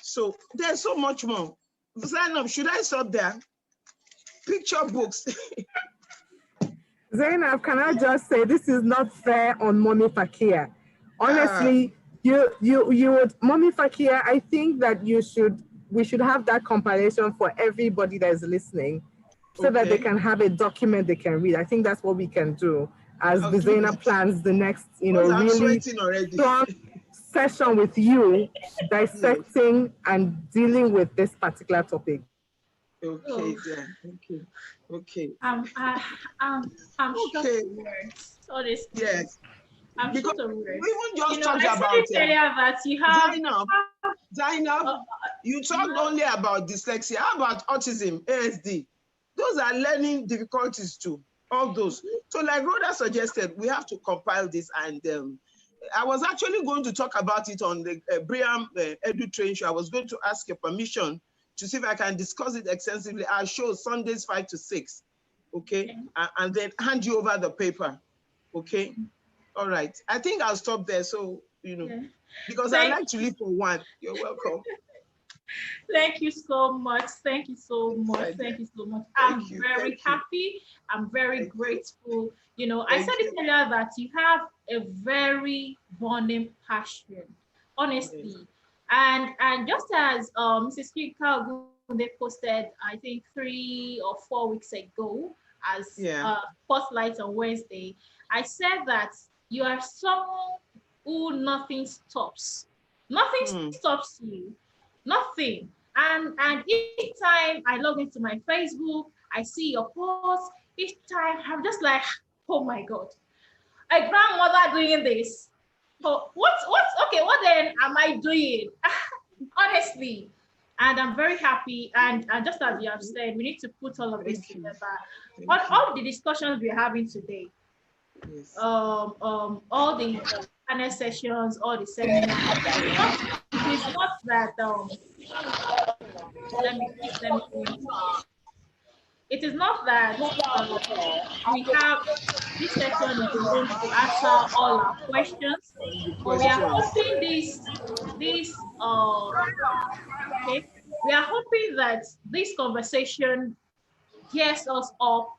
So there's so much more. Zainab, should I stop there? Picture books. Zainab, can I just say this is not fair on Mommy Fakiya. Honestly, you would, Mommy Fakiya, I think that we should have that compilation for everybody that is listening, so that they can have a document they can read. I think that's what we can do as the Zainab plans the next, really strong session with you, dissecting and dealing with this particular topic. Okay, yeah. Okay. I'm short of words. Honestly. Yes. I'm short of words. We even just talked I about said earlier that you have Zainab, you talked only about dyslexia. How about autism, ASD? Those are learning difficulties too. All those. So, like Rhoda suggested, we have to compile this, and I was actually going to talk about it on the Briam Edu Train show. I was going to ask your permission to see if I can discuss it extensively. I'll show Sundays 5 to 6, okay? And then hand you over the paper, okay? All right. I think I'll stop there, so, because I like to live for one. You're welcome. Thank you so much. Thank you so much. Thank you so much. I'm very happy. I'm very grateful. I said it earlier that you have a very burning passion, honestly. And just as Mrs. Kika they posted, I think 3 or 4 weeks ago, as Spotlight on Wednesday, I said that you are someone who nothing stops. Nothing stops you. Nothing. And each time I log into my Facebook, I see your posts. Each time I'm just like, oh my God, a grandmother doing this. So what then am I doing? Honestly. And I'm very happy. And just as you have said, we need to put all of this together. But all the discussions we're having today, all the panel sessions, all the seminars, it's not that it is not that we have this session is going to answer all our questions, but we are hoping we are hoping that this conversation gears us up.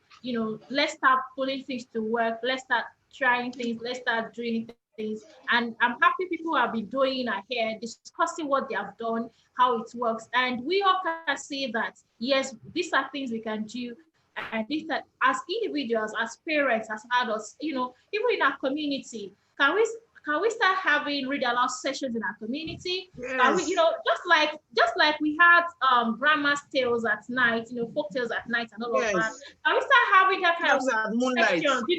Let's start putting things to work. Let's start trying things. Let's start doing things. And I'm happy people have been doing here, discussing what they have done, how it works. And we all can see that, yes, these are things we can do. And these are, as individuals, as parents, as adults, even in our community, can we start having read aloud sessions in our community? Yes. Can we, just like we had grandma's tales at night, folk tales at night and all of that. Can we start having that kind of sessions,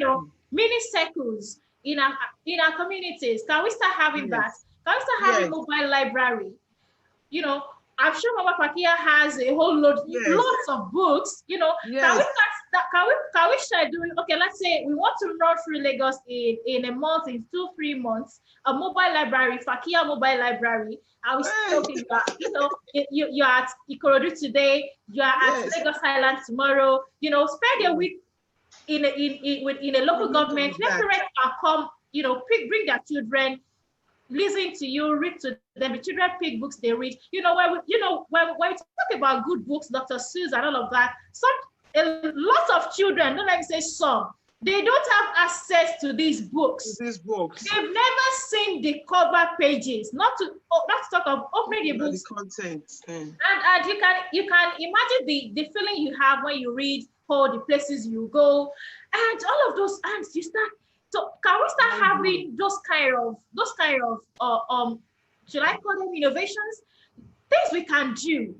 mini circles in our communities? Can we start having that? Can we start having mobile library? I'm sure Mama Fakiya has a whole lots of books. Can we start doing? Okay, let's say we want to run through Lagos in a month, in 2-3 months. A mobile library, Fakiya mobile library. I was talking about, you're at Ikorodu today. You are at Lagos Island tomorrow. Spend a week in a local government. Let parents come. Bring their children. Listen to you, read to them. The children pick books they read. When we talk about good books, Dr. Seuss and all of that, a lot of children, don't let me say some, they don't have access to these books. They've never seen the cover pages, not to talk of opening the books. The content. And you can imagine the feeling you have when you read all the places you go, and all of those, and you start. So can we start having those kind of should I call them innovations? Things we can do.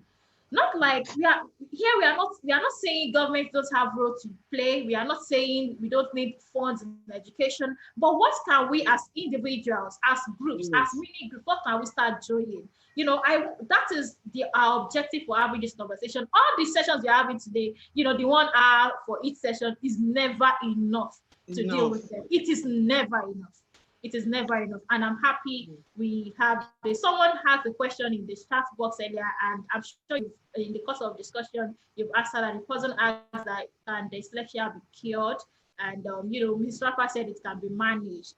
not like we are not saying government doesn't have role to play. We are not saying we don't need funds in education, but what can we as individuals, as groups, as mini groups, what can we start doing? That is our objective for having this conversation. All the sessions we're having today, the 1 hour for each session is never enough to deal with them. It is never enough. It is never enough. And I'm happy we have this. Someone has a question in the chat box earlier, and I'm sure in the course of discussion, you've asked that the person asked that can dyslexia be cured? And Ms. Rafah said it can be managed,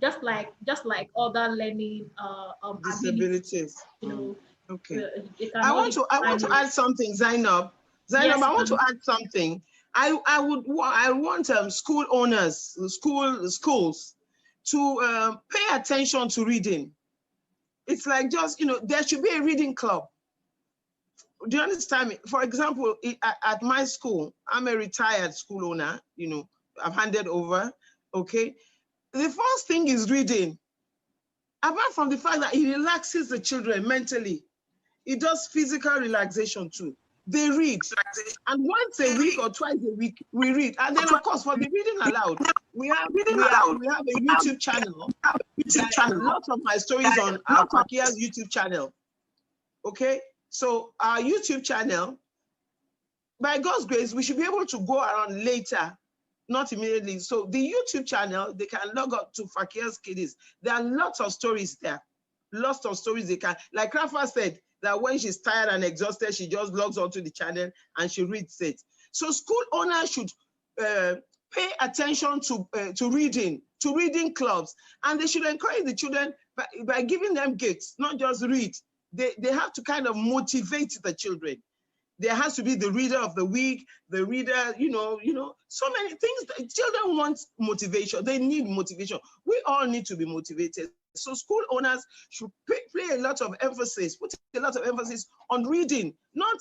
just like other learning disabilities. Okay. I want to add something, Zainab. Yes, I want to add something. I want school owners, schools to pay attention to reading. It's like just, there should be a reading club. Do you understand me? For example, at my school, I'm a retired school owner, I've handed over, okay? The first thing is reading. Apart from the fact that it relaxes the children mentally, it does physical relaxation too. They read, and once a week or twice a week, we read. And then, of course, for the reading aloud, we have a YouTube channel. Lots of my stories on Fakiya's YouTube channel. Okay, so our YouTube channel, by God's grace, we should be able to go around later, not immediately. So the YouTube channel, they can log up to Fakiya's Kiddies. There are lots of stories there. Lots of stories they can, like Rafah said, that when she's tired and exhausted, she just logs onto the channel and she reads it. So school owners should pay attention to reading clubs, and they should encourage the children by giving them gifts, not just read. They have to kind of motivate the children. There has to be the reader of the week, the reader, so many things. Children want motivation. They need motivation. We all need to be motivated. So school owners should put a lot of emphasis on reading, not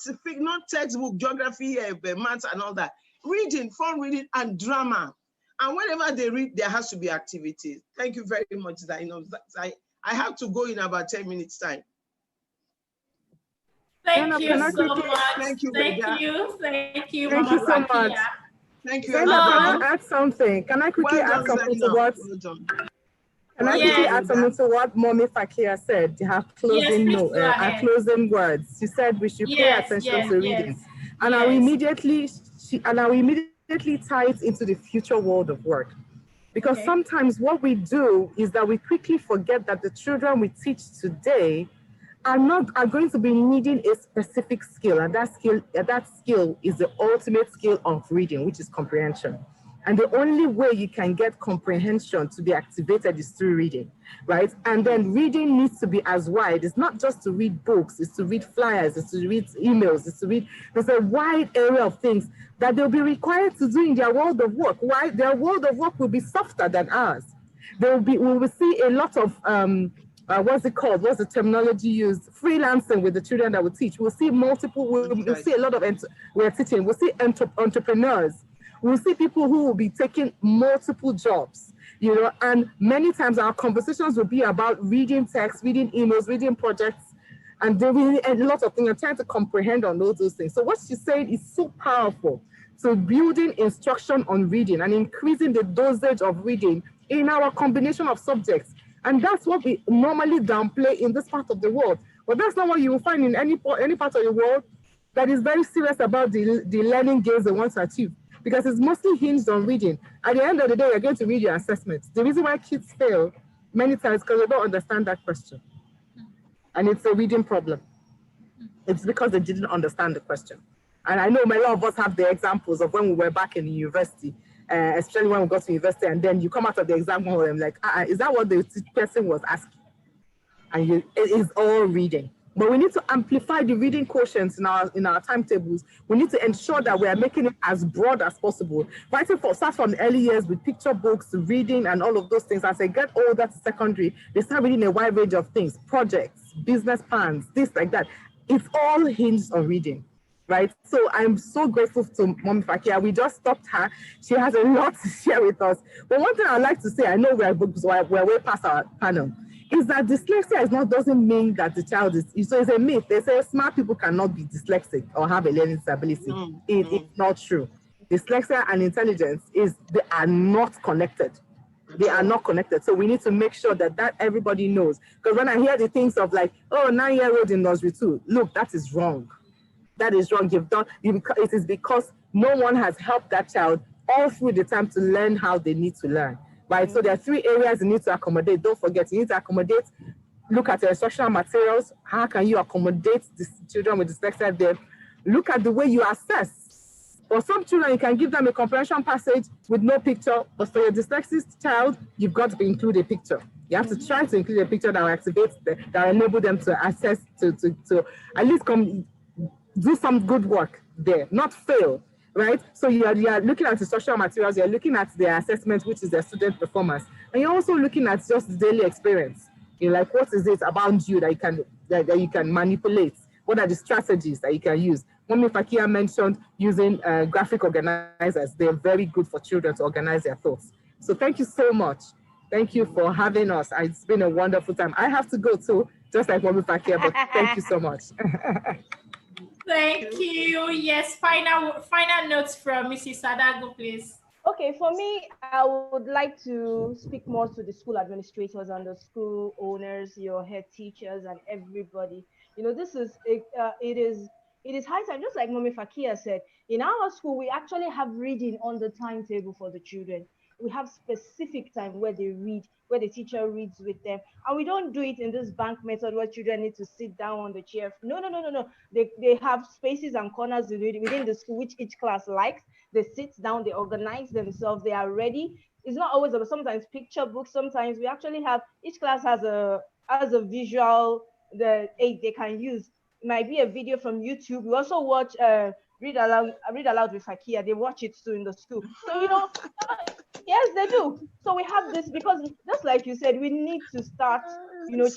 textbook, geography, maths, and all that. Reading, fun reading, and drama. And whenever they read, there has to be activities. Thank you very much, Zainab. I have to go in about 10 minutes time. Thank you so much. Thank you. Thank you so much. Thank you. Can I add something? Can I quickly add something to what? Can I quickly add something to what Mommy Fakiya said? Her closing her closing words. She said we should pay attention to reading, and I will immediately tie it into the future world of work, because sometimes what we do is that we quickly forget that the children we teach today are going to be needing a specific skill, and that skill is the ultimate skill of reading, which is comprehension. And the only way you can get comprehension to be activated is through reading, right? And then reading needs to be as wide. It's not just to read books, it's to read flyers, it's to read emails, there's a wide area of things that they'll be required to do in their world of work. Why? Their world of work will be softer than ours. We will see a lot of, what's it called? What's the terminology used? Freelancing with the children that we teach. We'll see we'll see a lot of, we're teaching, we'll see entrepreneurs. We'll see people who will be taking multiple jobs, and many times our conversations will be about reading text, reading emails, reading projects, and doing a lot of things and trying to comprehend on those things. So what she's saying is so powerful. So building instruction on reading and increasing the dosage of reading in our combination of subjects. And that's what we normally downplay in this part of the world. But that's not what you will find in any part of the world that is very serious about the learning gains they want to achieve. Because it's mostly hinged on reading. At the end of the day, you're going to read your assessments. The reason why kids fail many times is because they don't understand that question. And it's a reading problem. It's because they didn't understand the question. And I know a lot of us have the examples of when we were back in university, especially when we got to university, and then you come out of the exam hall and like, is that what the person was asking? And it is all reading. But we need to amplify the reading quotients in our timetables. We need to ensure that we are making it as broad as possible. Start from the early years with picture books, reading, and all of those things. As they get older to secondary, they start reading a wide range of things, projects, business plans, this, like that. It's all hinged on reading, right? So I'm so grateful to Mommy Fakiya. We just stopped her. She has a lot to share with us. But one thing I'd like to say, I know we're way past our panel, is that dyslexia doesn't mean that the child is, so it's a myth. They say smart people cannot be dyslexic or have a learning disability. It's not true. Dyslexia and intelligence they are not connected. They are not connected. So we need to make sure that everybody knows. Because when I hear the things of like, oh, 9-year-old in nursery 2, look, that is wrong. That is wrong. It is because no one has helped that child all through the time to learn how they need to learn. Right? So there are 3 areas you need to accommodate. Don't forget, you need to accommodate, look at your instructional materials. How can you accommodate the children with dyslexia there? Look at the way you assess. For some children, you can give them a comprehension passage with no picture, but for your dyslexic child, you've got to include a picture. You have to try to include a picture that will activate, that will enable them to access, to at least do some good work there, not fail, right? So you are looking at the social materials, you're looking at their assessment, which is their student performance, and you're also looking at just the daily experience. You're like, what is it about you that you can manipulate? What are the strategies that you can use? Mommy Fakiya mentioned using graphic organizers. They're very good for children to organize their thoughts. So thank you so much. Thank you for having us. It's been a wonderful time. I have to go too, just like Mommy Fakiya, but thank you so much. Thank you. Yes, final notes from Mrs. Adagun, please. Okay, for me, I would like to speak more to the school administrators and the school owners, your head teachers, and everybody. You know, this is it is high time. Just like Mommy Fakiya said, in our school we actually have reading on the timetable for the children. We have specific time where they read, where the teacher reads with them, and we don't do it in this bank method where children need to sit down on the chair. No. They have spaces and corners within the school which each class likes. They sit down, they organize themselves, they are ready. It's not always about, sometimes picture books. Sometimes we actually have, each class has a visual aid they can use. It might be a video from YouTube. We also watch read aloud with Fakiya. They watch it too in the school. So yes, they do. So we have this because, just like you said, we need to start,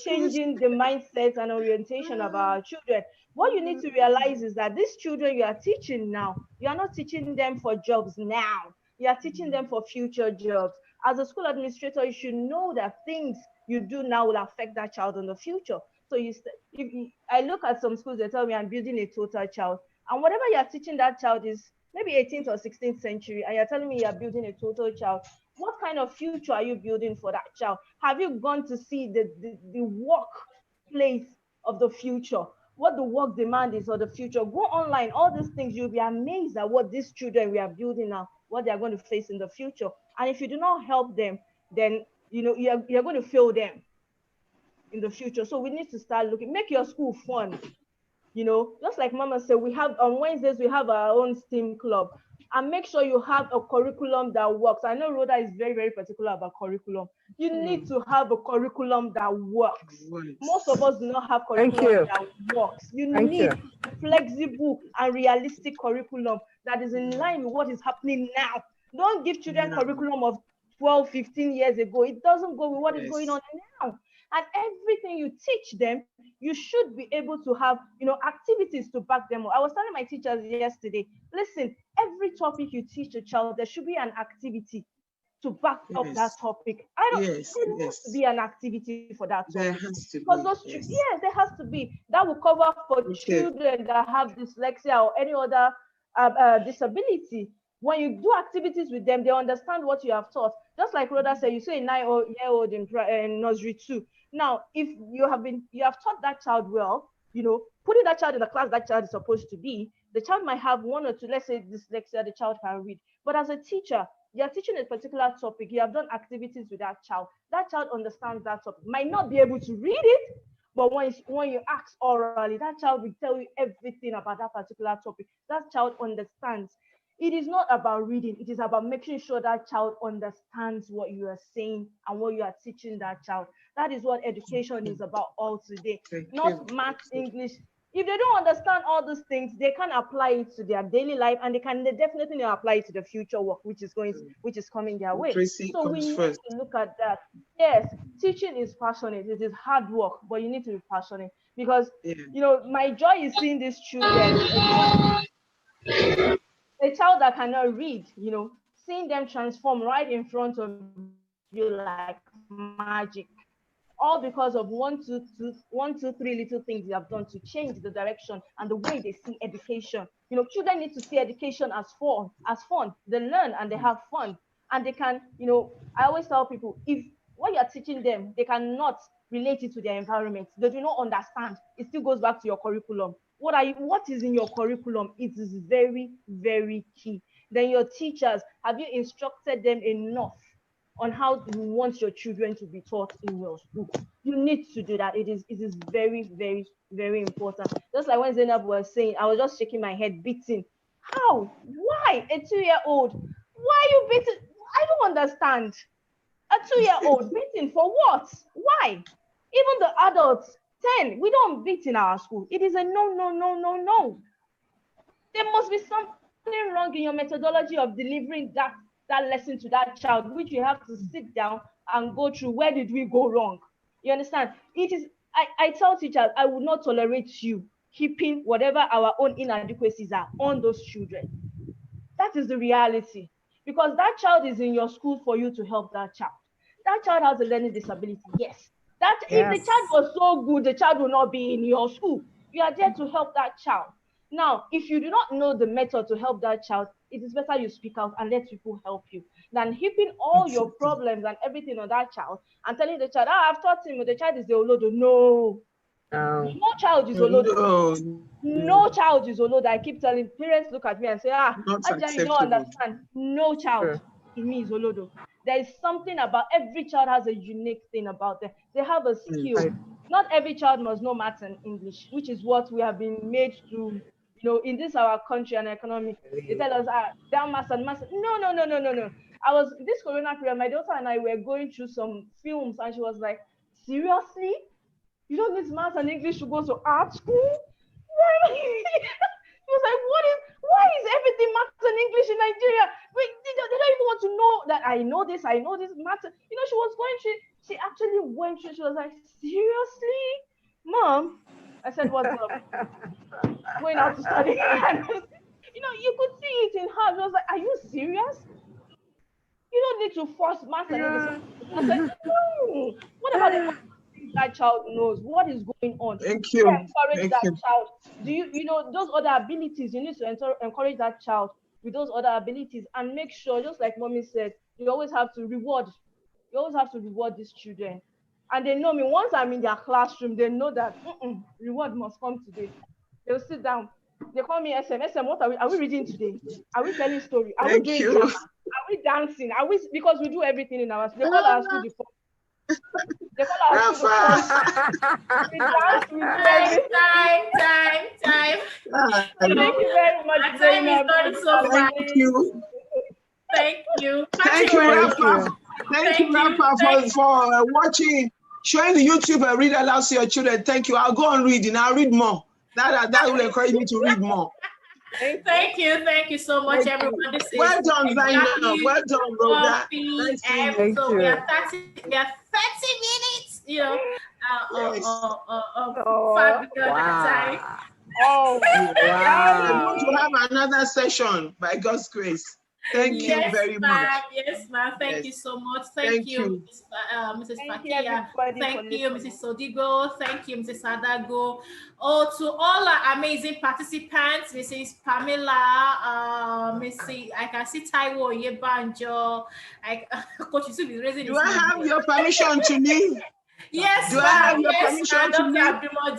changing the mindset and orientation of our children. What you need to realize is that these children you are teaching now, you are not teaching them for jobs now. You are teaching them for future jobs. As a school administrator, you should know that things you do now will affect that child in the future. So I look at some schools, they tell me I'm building a total child. And whatever you're teaching that child is maybe 18th or 16th century, and you're telling me you're building a total child. What kind of future are you building for that child? Have you gone to see the workplace of the future? What the work demand is for the future? Go online, all these things, you'll be amazed at what these children we are building now, what they are going to face in the future. And if you do not help them, then you're going to fail them in the future. So we need to start looking, make your school fun. Just like Mama said, we have on Wednesdays, we have our own STEAM club, and make sure you have a curriculum that works. I know Rhoda is very, very particular about curriculum. You need to have a curriculum that works. Most of us do not have curriculum that works. You need a flexible and realistic curriculum that is in line with what is happening now. Don't give children curriculum of 12, 15 years ago. It doesn't go with what is going on now. And everything you teach them, you should be able to have, activities to back them up. I was telling my teachers yesterday, listen, every topic you teach a child, there should be an activity to back up that topic. There has to be an activity for that topic. There has to be. There has to be. That will cover for children that have dyslexia or any other disability. When you do activities with them, they understand what you have taught. Just like Rhoda said, you say a 9-year-old in nursery 2. Now, if you have taught that child well, putting that child in the class that child is supposed to be, the child might have 1 or 2, let's say dyslexia, the child can read. But as a teacher, you're teaching a particular topic, you have done activities with that child understands that topic. Might not be able to read it, but when you ask orally, that child will tell you everything about that particular topic. That child understands. It is not about reading. It is about making sure that child understands what you are saying and what you are teaching that child. That is what education is about all today. Not math, English. If they don't understand all those things, they can apply it to their daily life, and they definitely apply it to the future work, which is coming their way. So we need to look at that. Yes, teaching is passionate. It is hard work, but you need to be passionate because my joy is seeing these children. A child that cannot read, seeing them transform right in front of you like magic. all because of one, two, three little things you have done to change the direction and the way they see education. You know, children need to see education as fun. They learn and they have fun, and they can, you know, I always tell people, if what you're teaching them, they cannot relate it to their environment, they do not understand, it still goes back to your curriculum. What is in your curriculum? It is very, very key. Then your teachers, have you instructed them enough on how you want your children to be taught in your school? You need to do that. It is very, very, very important. Just like when Zainab was saying, I was just shaking my head, beating. How? Why? A 2-year-old? Why are you beating? I don't understand. A 2-year-old beating for what? Why? Even the adults, 10, we don't beat in our school. It is a no, no, no, no, no. There must be something wrong in your methodology of delivering that lesson to that child, which you have to sit down and go through. Where did we go wrong? You understand? It is, I tell teachers, I will not tolerate you keeping whatever our own inadequacies are on those children. That is the reality. Because that child is in your school for you to help that child. That child has a learning disability, yes. If the child was so good, the child will not be in your school. You are there to help that child. Now, if you do not know the method to help that child, it is better you speak out and let people help you than heaping all your problems and everything on that child and telling the child, I've taught him, the child is the Olodo. No. No child is Olodo. No child is Olodo. I keep telling parents, look at me and say, Aja, you don't understand. No child in me is Olodo. There is something about every child has a unique thing about them. They have a skill. Not every child must know math and English, which is what we have been made to, you know, in this our country and economy. They tell us, down math and math. No. This Corona period, my daughter and I were going through some films, and she was like, seriously? You don't need math and English to go to art school? He was like, why is everything math and English in Nigeria? Wait, they don't even want to know that I know this math. You know, she was going through, she actually went through, she was like, seriously? Mom? I said, what's up? Going out to study. You know, you could see it in her. She was like, are you serious? You don't need to force math and English. I said, no. What about the that child knows what is going on? Thank you. Encourage that child. Do you know those other abilities? You need to encourage that child with those other abilities and make sure, just like mommy said, you always have to reward. You always have to reward these children. And they know me. Once I'm in their classroom, they know that reward must come today. They'll sit down. They call me SM. SM, what are we reading today? Are we telling story? Are we doing drama? Are we dancing? Because we do everything in our school. They call our school the They call our school Time. Thank you very much. Time is going so fast. Thank you. Thank you, Rafah. Thank you, Rafah, for watching, showing the YouTube and read aloud to your children. Thank you. I'll go on reading. I'll read more. That will encourage me to read more. Thank you so much, everyone. This is well done, Zainab. Well done, Rhoda. Thank you. So we are 30 minutes, you know, time. Oh, wow. We're going to have another session by God's grace. Thank you very much. Yes, ma'am. Thank you so much. Thank you, Mrs. Fakiya. Thank you, Mrs. Odigboh. Thank you, Mrs. Adagun. Oh, to all our amazing participants, Mrs. Pamela, Mrs. I can see Taiwo Yebanjo. Coach Yusuf is raising his hand. Do I have your permission to leave? Yes, do I have your permission to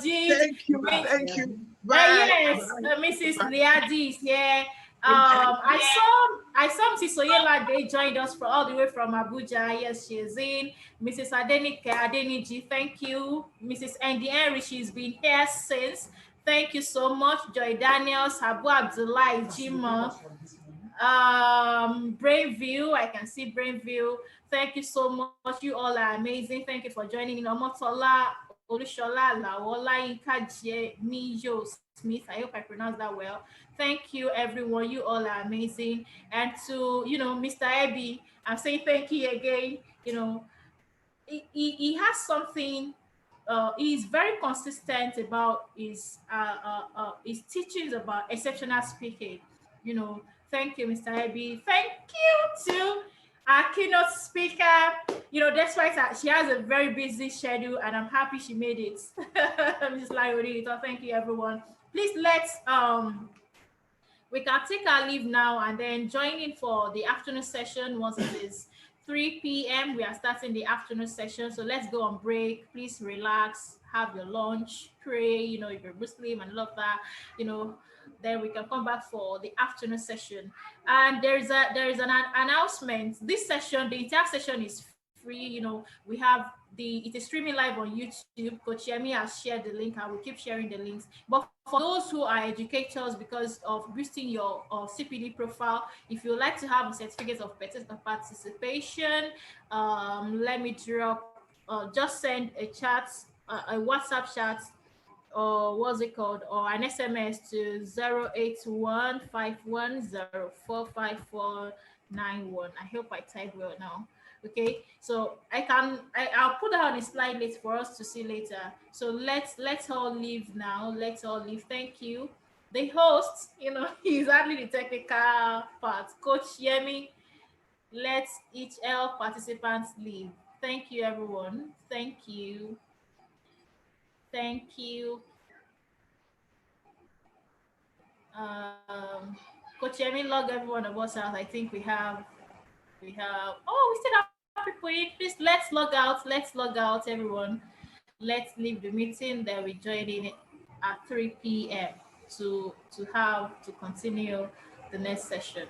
leave? Thank you. Thank you. Yes, Mrs. Liadi is here. I saw Mrs. Soyela. They joined us all the way from Abuja. Yes, she is in. Mrs. Adeniji, thank you. Mrs. Andy Henry, she's been here since. Thank you so much. Joy Daniels, Habu Abdullah, Jima, Brainview. I can see Brainview. Thank you so much. You all are amazing. Thank you for joining in. Omotola, Olushola, Lawola, Inkaje, Mijo Smith. I hope I pronounced that well. Thank you, everyone. You all are amazing. And to, Mr. Ebi, I'm saying thank you again. He has something, he's very consistent about his teachings about exceptional speaking. Thank you, Mr. Ebi. Thank you to our keynote speaker, you know, despite that, she has a very busy schedule, and I'm happy she made it. Mrs. Layorito, thank you, everyone. Please let's we can take our leave now and then join in for the afternoon session once it is 3 p.m. We are starting the afternoon session. So let's go on break. Please relax, have your lunch, pray, you know, if you're Muslim and love that, you know, then we can come back for the afternoon session. And there is an announcement. This session, the entire session is free. You know, we have it is streaming live on YouTube. Coach Yemi has shared the link. I will keep sharing the links. But for those who are educators, because of boosting your CPD profile, if you would like to have a certificate of participation, let me drop. Just send a chat, a WhatsApp chat, or what's it called, or an SMS to 08151045491. I hope I typed well now. Okay, so I'll put that on a slide later for us to see later. So let's all leave now. Let's all leave. Thank you. The host, you know, he's hardly the technical part. Coach Yemi, let each L participants leave. Thank you, everyone. Thank you. Thank you. Coach Yemi, log everyone of us out. I think we have, oh, we still have people in. Please, let's log out. Let's log out, everyone. Let's leave the meeting. Then we join in at 3 p.m. to continue the next session.